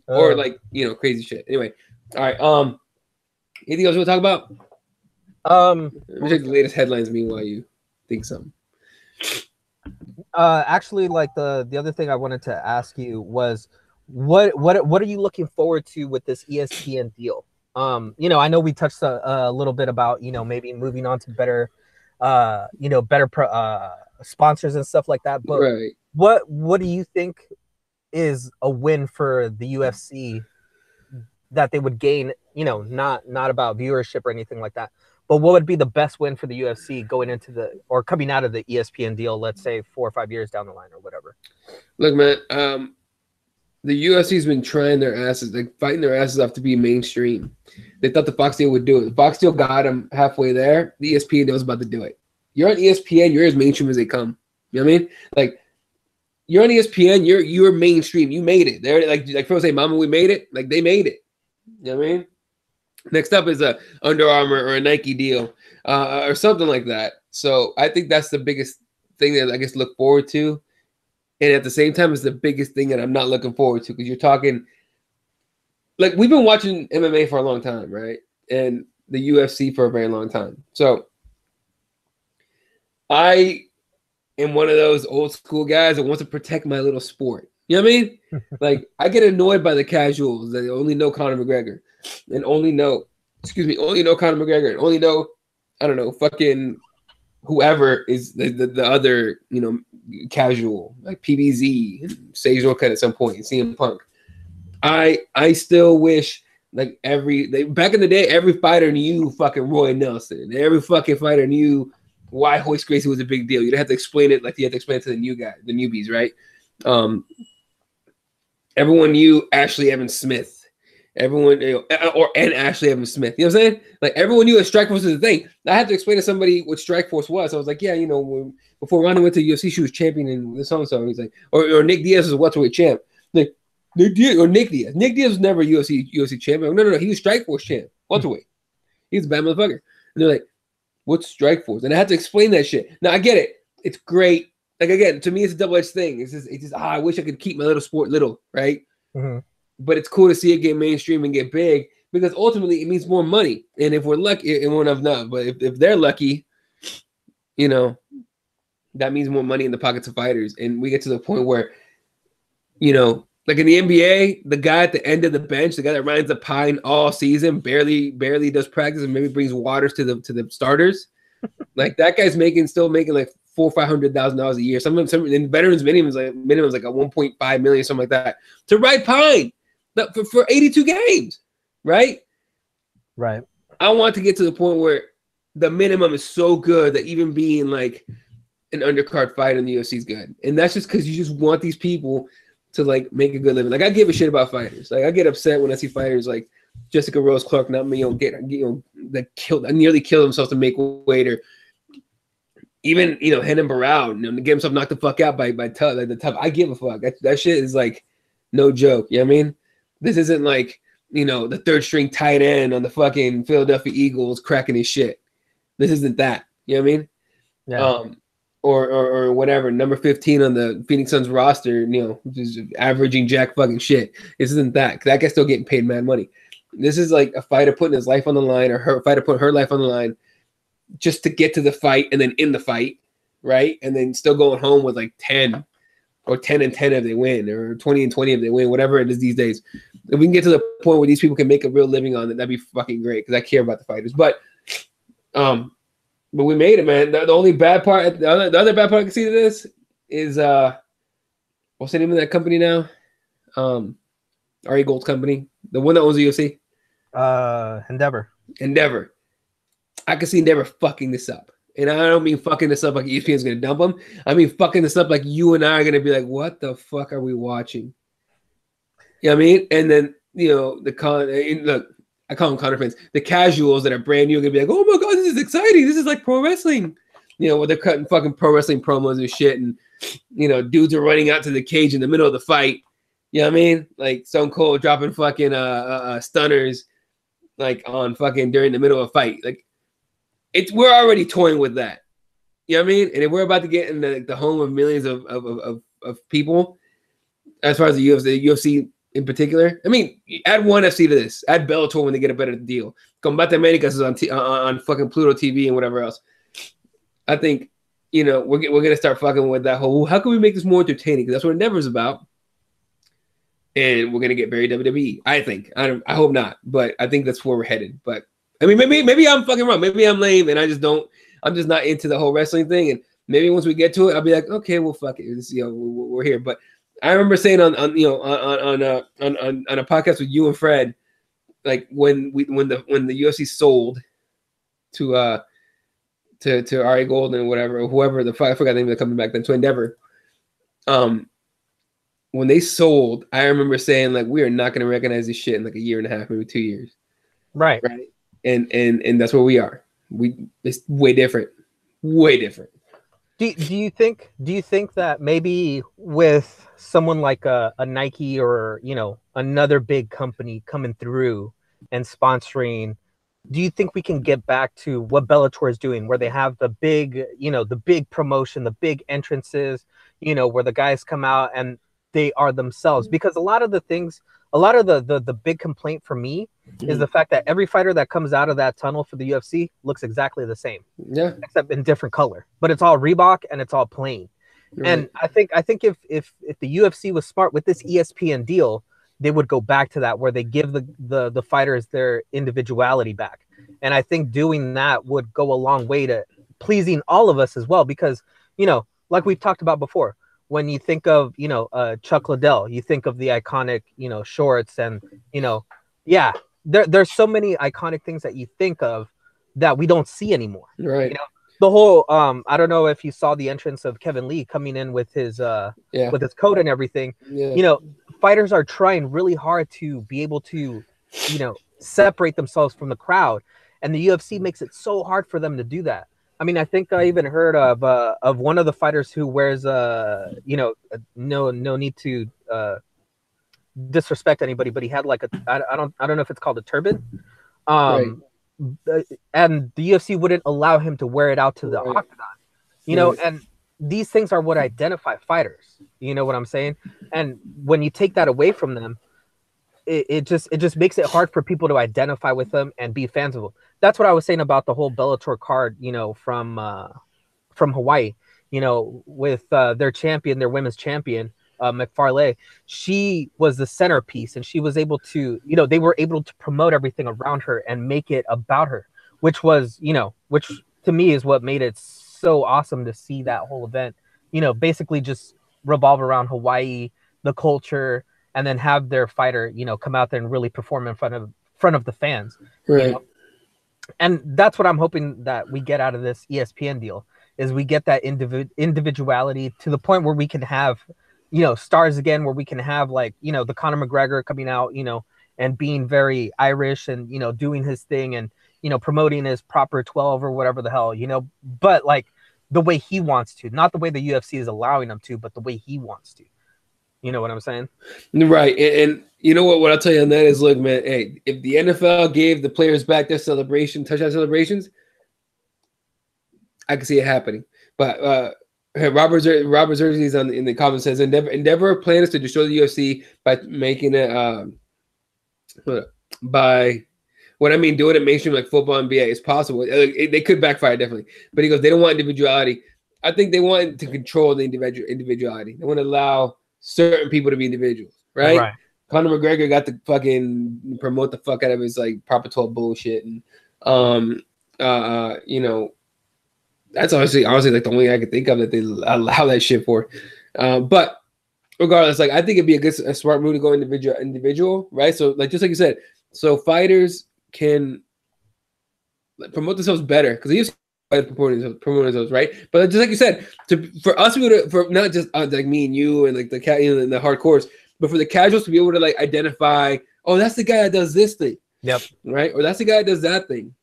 Or, like, you know, crazy shit. Anyway. All right. Anything else you want to talk about? Let me check the latest headlines. Meanwhile, you think something. Actually, like the other thing I wanted to ask you was, what are you looking forward to with this ESPN deal? You know, I know we touched a little bit about, you know, maybe moving on to better, you know, better sponsors and stuff like that. But what do you think is a win for the UFC that they would gain? You know, not about viewership or anything like that. But what would be the best win for the UFC going into coming out of the ESPN deal, let's say 4 or 5 years down the line or whatever? Look, man, the UFC's been trying their asses, like fighting their asses off to be mainstream. They thought the Fox deal would do it. The Fox deal got them halfway there. The ESPN deal was about to do it. You're on ESPN, you're as mainstream as they come. You know what I mean? Like, you're on ESPN, you're mainstream. You made it. They're like people say, "Mama, we made it." Like they made it. You know what I mean? Next up is a Under Armour or a Nike deal, or something like that. So I think that's the biggest thing that I guess look forward to, and at the same time, it's the biggest thing that I'm not looking forward to, because you're talking like we've been watching MMA for a long time, right? And the UFC for a very long time. So I am one of those old school guys that wants to protect my little sport. You know what I mean? Like I get annoyed by the casuals that only know Conor McGregor. And only know Conor McGregor, and only know, I don't know, fucking whoever is the other, you know, casual, like PBZ, Sage Northcutt at some point, CM Punk. I still wish, like, back in the day, every fighter knew fucking Roy Nelson. Every fucking fighter knew why Hoist Gracie was a big deal. You don't have to explain it like you have to explain it to the newbies, right? Everyone knew Ashley Evans Smith. Everyone, you know, and Ashley Evans Smith. You know what I'm saying? Like everyone knew that Strikeforce was the thing. I had to explain to somebody what Strikeforce was. I was like, yeah, you know, before Ronda went to UFC, she was champion in this so. He's like, or Nick Diaz was welterweight champ. Like Nick Diaz or Nick Diaz. Nick Diaz was never UFC champion. No, he was Strikeforce champ, welterweight. He was a bad motherfucker. And they're like, what's Strikeforce? And I had to explain that shit. Now I get it. It's great. Like again, to me, it's a double-edged thing. It's just I wish I could keep my little sport little, right? Mm-hmm. But it's cool to see it get mainstream and get big, because ultimately it means more money. And if we're lucky, and we're not, but if they're lucky, you know, that means more money in the pockets of fighters. And we get to the point where, you know, like in the NBA, the guy at the end of the bench, the guy that rides the pine all season, barely does practice and maybe brings waters to the starters. Like that guy's still making like $400,000 or $500,000 a year. Some in veterans minimum is like a 1.5 million, something like that, to ride pine for 82 games, right? Right. I want to get to the point where the minimum is so good that even being like an undercard fight in the UFC is good. And that's just because you just want these people to like make a good living. Like I give a shit about fighters. Like I get upset when I see fighters like Jessica Rose Clark, not me, that nearly killed themselves to make weight, or even Henan Barrow, to get himself knocked the fuck out by tough, like the tough. I give a fuck. That shit is like no joke. You know what I mean? This isn't like the third string tight end on the fucking Philadelphia Eagles cracking his shit. This isn't that. You know what I mean? Yeah. Or whatever, number 15 on the Phoenix Suns roster, just averaging jack fucking shit. This isn't that, because that guy's still getting paid mad money. This is like a fighter putting his life on the line, or her fighter putting her life on the line just to get to the fight, and then in the fight, right? And then still going home with like 10 or 10 and 10 if they win, or 20 and 20 if they win, whatever it is these days. If we can get to the point where these people can make a real living on it, that'd be fucking great, because I care about the fighters. But we made it, man. The only bad part, the other bad part I can see to this is what's the name of that company now? Ari Gold's company, the one that owns the UFC. Endeavor. I can see Endeavor fucking this up, and I don't mean fucking this up like ESPN is gonna dump them. I mean fucking this up like you and I are gonna be like, what the fuck are we watching? You know what I mean? And then look. I call them counterfeits. The casuals that are brand new are gonna be like, "Oh my god, this is exciting! This is like pro wrestling," where they're cutting fucking pro wrestling promos and shit, and dudes are running out to the cage in the middle of the fight. You know what I mean? Like Stone Cold dropping fucking stunners, like on fucking during the middle of a fight. Like we're already toying with that. You know what I mean? And if we're about to get in the home of millions of people, as far as the UFC in particular, I mean, add ONE FC to this. Add Bellator when they get a better deal. Combate Americas is on fucking Pluto TV and whatever else. I think we're gonna start fucking with that whole. How can we make this more entertaining? Because that's what Endeavor's about. And we're gonna get very WWE. I think. I hope not, but I think that's where we're headed. But I mean, maybe I'm fucking wrong. Maybe I'm lame, and I'm just not into the whole wrestling thing. And maybe once we get to it, I'll be like, okay, well, fuck it. We're here. But I remember saying on a podcast with you and Fred, like when the UFC sold to Ari Gold and whoever I forgot the name of the company back then, to Endeavor. When they sold, I remember saying like, we are not going to recognize this shit in like a year and a half, maybe 2 years. Right. And that's where we are. It's way different. Way different. Do you think that maybe with someone like a Nike or another big company coming through and sponsoring, do you think we can get back to what Bellator is doing, where they have the big promotion, the big entrances, where the guys come out and they are themselves? Because a lot of the big complaint for me is the fact that every fighter that comes out of that tunnel for the UFC looks exactly the same, except in different color. But it's all Reebok and it's all plain. Right. And I think if the UFC was smart with this ESPN deal, they would go back to that, where they give the fighters their individuality back. And I think doing that would go a long way to pleasing all of us as well, because like we've talked about before, when you think of Chuck Liddell, you think of the iconic shorts, and there's so many iconic things that you think of that we don't see anymore. Right. The whole I don't know if you saw the entrance of Kevin Lee coming in with his coat and everything. Yeah. Fighters are trying really hard to be able to separate themselves from the crowd, and the UFC makes it so hard for them to do that. I mean, I think I even heard of one of the fighters who wears no need to disrespect anybody, but he had like I don't know if it's called a turban, right. And the UFC wouldn't allow him to wear it out to the octagon, and these things are what identify fighters. You know what I'm saying? And when you take that away from them, it just makes it hard for people to identify with them and be fans of them. That's what I was saying about the whole Bellator card, from Hawaii, with their champion, their women's champion, McFarlane. She was the centerpiece, and she was able to, they were able to promote everything around her and make it about her, which to me is what made it so awesome to see that whole event, basically just revolve around Hawaii, the culture, and then have their fighter, come out there and really perform in front of front of the fans. Right. You know? And that's what I'm hoping that we get out of this ESPN deal is we get that individuality to the point where we can have, you know, stars again, where we can have like, you know, the Conor McGregor coming out, you know, and being very Irish and, you know, doing his thing and, you know, promoting his proper 12 or whatever the hell, you know, but like the way he wants to, not the way the UFC is allowing him to, but the way he wants to. You know what I'm saying? Right. And you know what I'll tell you on that is, look, man, hey, if the NFL gave the players back their touchdown celebrations, I can see it happening. But Robert Zersky's in the comments says, Endeavor plans to destroy the UFC by making it by what I mean, doing it mainstream like football and NBA is possible. They could backfire definitely. But he goes, they don't want individuality. I think they want to control the individuality. They want to allow certain people to be individuals, right? Conor McGregor got to fucking promote the fuck out of his like proper 12 bullshit, and you know, that's honestly like the only thing I could think of that they allow that shit for. But regardless, like I think it'd be a smart move to go individual, right? So like just like you said, so fighters can promote themselves better because they used to promoting themselves, right? But just like you said, for us for not just like me and you and like the and the hardcores, but for the casuals to be able to like identify, oh, that's the guy that does this thing, yep, right? Or that's the guy that does that thing.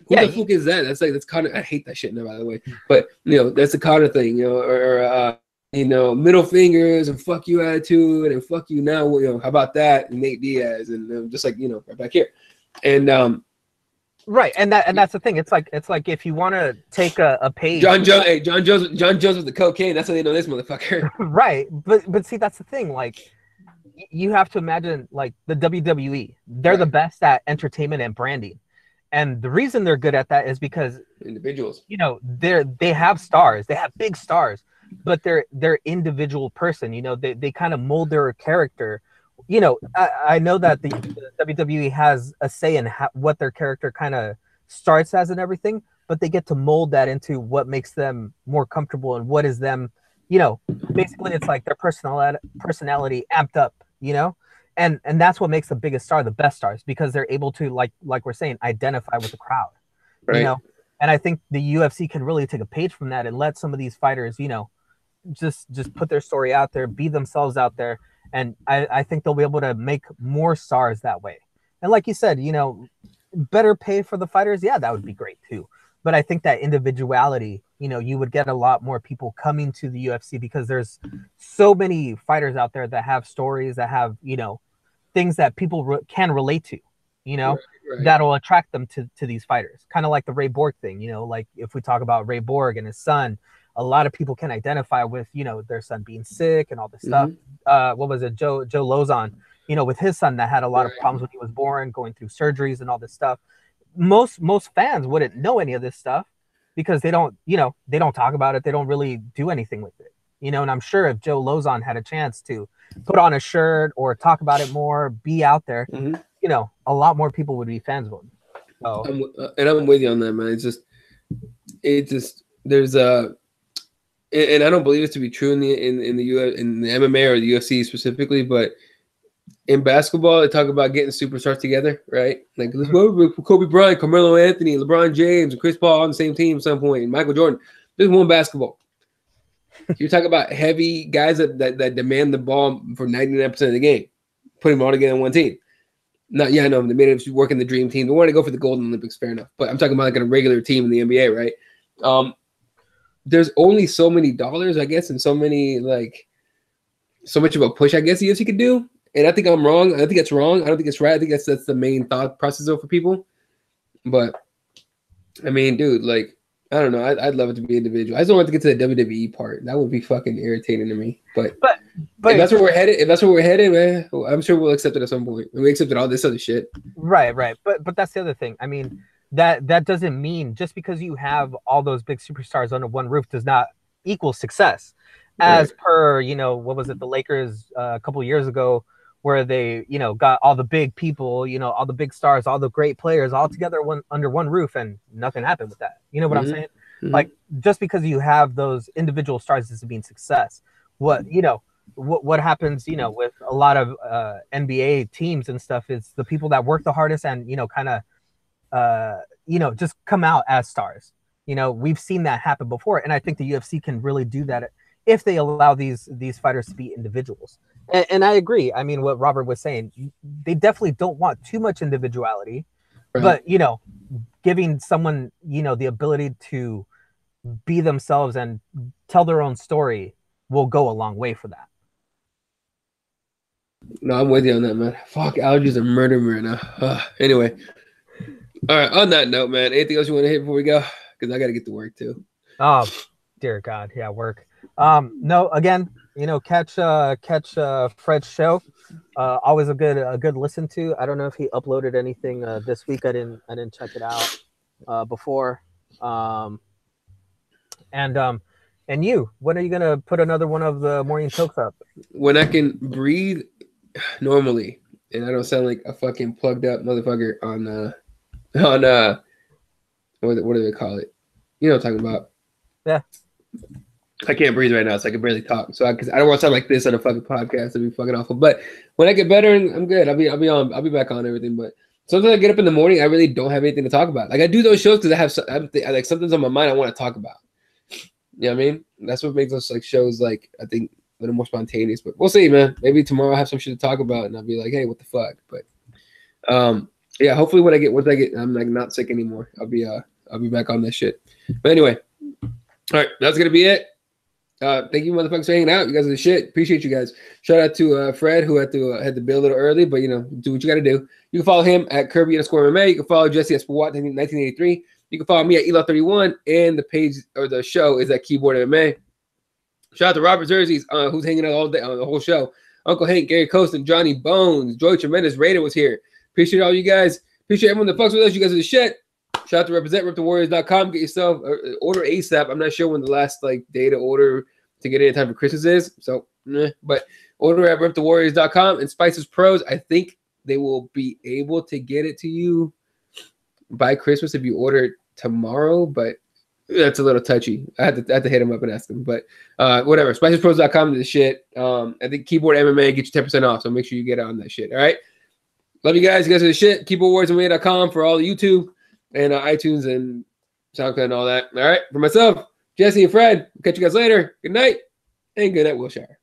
Who the fuck is that? That's kind of, I hate that shit now, by the way. But you know, that's the kind of thing, you know, or you know, middle fingers and fuck you attitude and fuck you now. You know, how about that? And Nate Diaz and just like, you know, right back here, and right, and that's the thing. It's like if you want to take a page, John Jones with the cocaine. That's how they know this motherfucker. Right, but see, that's the thing. Like, you have to imagine like the WWE. They're the best at entertainment and branding, and the reason they're good at that is because individuals. You know, they have stars. They have big stars, but they're individual person. You know, they kind of mold their character. You know, I know that the WWE has a say in what their character kind of starts as and everything, but they get to mold that into what makes them more comfortable and what is them, you know, basically it's like their personality amped up, you know, and that's what makes the biggest star the best stars, because they're able to like we're saying, identify with the crowd, you know, and I think the UFC can really take a page from that and let some of these fighters, you know, just put their story out there, be themselves out there. And I think they'll be able to make more stars that way. And like you said, you know, better pay for the fighters. Yeah, that would be great too. But I think that individuality, you know, you would get a lot more people coming to the UFC because there's so many fighters out there that have stories, that have, you know, things that people can relate to, you know, that'll attract them to these fighters. Kind of like the Ray Borg thing, you know, like if we talk about Ray Borg and his son, a lot of people can identify with, you know, their son being sick and all this stuff. What was it? Joe Lozon, you know, with his son that had a lot of problems when he was born, going through surgeries and all this stuff. Most fans wouldn't know any of this stuff because they don't, you know, they don't talk about it. They don't really do anything with it, you know, and I'm sure if Joe Lozon had a chance to put on a shirt or talk about it more, be out there, you know, a lot more people would be fans of him. So. I'm with you on that, man. It's just, there's and I don't believe it to be true in the MMA or the UFC specifically, but in basketball, they talk about getting superstars together, right? Like Kobe Bryant, Carmelo Anthony, LeBron James, and Chris Paul on the same team at some point, and Michael Jordan. There's one basketball. You're talking about heavy guys that demand the ball for 99% of the game. Put them all together on one team. I know they made it work in the dream team. They wanted to go for the Golden Olympics, fair enough. But I'm talking about like a regular team in the NBA, right? There's only so many dollars, I guess, and so much of a push, I guess, the UFC could do. And I think I'm wrong. I think it's wrong. I don't think it's right. I think that's the main thought process though for people. But I mean, dude, like, I don't know. I'd love it to be individual. I just don't want to get to the WWE part. That would be fucking irritating to me. But if that's where we're headed, man, I'm sure we'll accept it at some point. We accepted all this other shit. Right. But that's the other thing. I mean, that doesn't mean just because you have all those big superstars under one roof does not equal success. As per, you know, what was it, the Lakers a couple of years ago, where they, you know, got all the big people, you know, all the big stars, all the great players all together under one roof, and nothing happened with that. You know what I'm saying? Like, just because you have those individual stars doesn't mean success. What, you know, what happens, you know, with a lot of NBA teams and stuff is the people that work the hardest and, you know, kind of, you know, just come out as stars. You know, we've seen that happen before. And I think the UFC can really do that if they allow these fighters to be individuals. And I agree. I mean, what Robert was saying, they definitely don't want too much individuality, right. But, you know, giving someone, you know, the ability to be themselves and tell their own story will go a long way for that. No, I'm with you on that, man. Fuck, allergies are murdering me right now. Anyway. All right, on that note, man, anything else you want to hit before we go? Because I got to get to work, too. Oh, dear God. Yeah, work. No, again, you know, catch Fred's show. Always a good listen to. I don't know if he uploaded anything this week. I didn't check it out before. And you, when are you gonna put another one of the morning tokes up? When I can breathe normally and I don't sound like a fucking plugged up motherfucker on what do they call it? You know what I'm talking about? Yeah. I can't breathe right now, so I can barely talk. So because I don't want to sound like this on a fucking podcast, it'd be fucking awful. But when I get better, I'm good. I'll be back on everything. But sometimes I get up in the morning, I really don't have anything to talk about. Like I do those shows because I like something's on my mind I want to talk about. You know what I mean? That's what makes those like shows like I think a little more spontaneous. But we'll see, man. Maybe tomorrow I'll have some shit to talk about, and I'll be like, hey, what the fuck? But yeah, hopefully once I get, I'm like not sick anymore. I'll be back on this shit. But anyway, all right, that's gonna be it. Thank you, motherfuckers, for hanging out. You guys are the shit. Appreciate you guys. Shout out to Fred, who had to bail a little early, but you know, do what you got to do. You can follow him at Kirby_MMA. You can follow Jesse at Spawat 1983. You can follow me at Elo31, and the page or the show is at Keyboard MMA. Shout out to Robert Zerzies, who's hanging out all day on the whole show. Uncle Hank, Gary Coast, and Johnny Bones. Joy Tremendous Raider was here. Appreciate all you guys. Appreciate everyone that fucks with us. You guys are the shit. Shout out to RepTheWarriors.com. Get yourself order ASAP. I'm not sure when the last like day to order to get in time for Christmas is. So, but order at RepTheWarriors.com. And Spices Pros, I think they will be able to get it to you by Christmas if you order it tomorrow. But that's a little touchy. I had to hit him up and ask him. But whatever. SpicesPros.com is the shit. I think Keyboard MMA gets you 10% off. So make sure you get on that shit. All right. Love you guys. You guys are the shit. KeyboardWarriorsMMA.com for all the YouTube and iTunes and SoundCloud and all that. All right. For myself, Jesse and Fred, we'll catch you guys later. Good night and good night, Wilshire.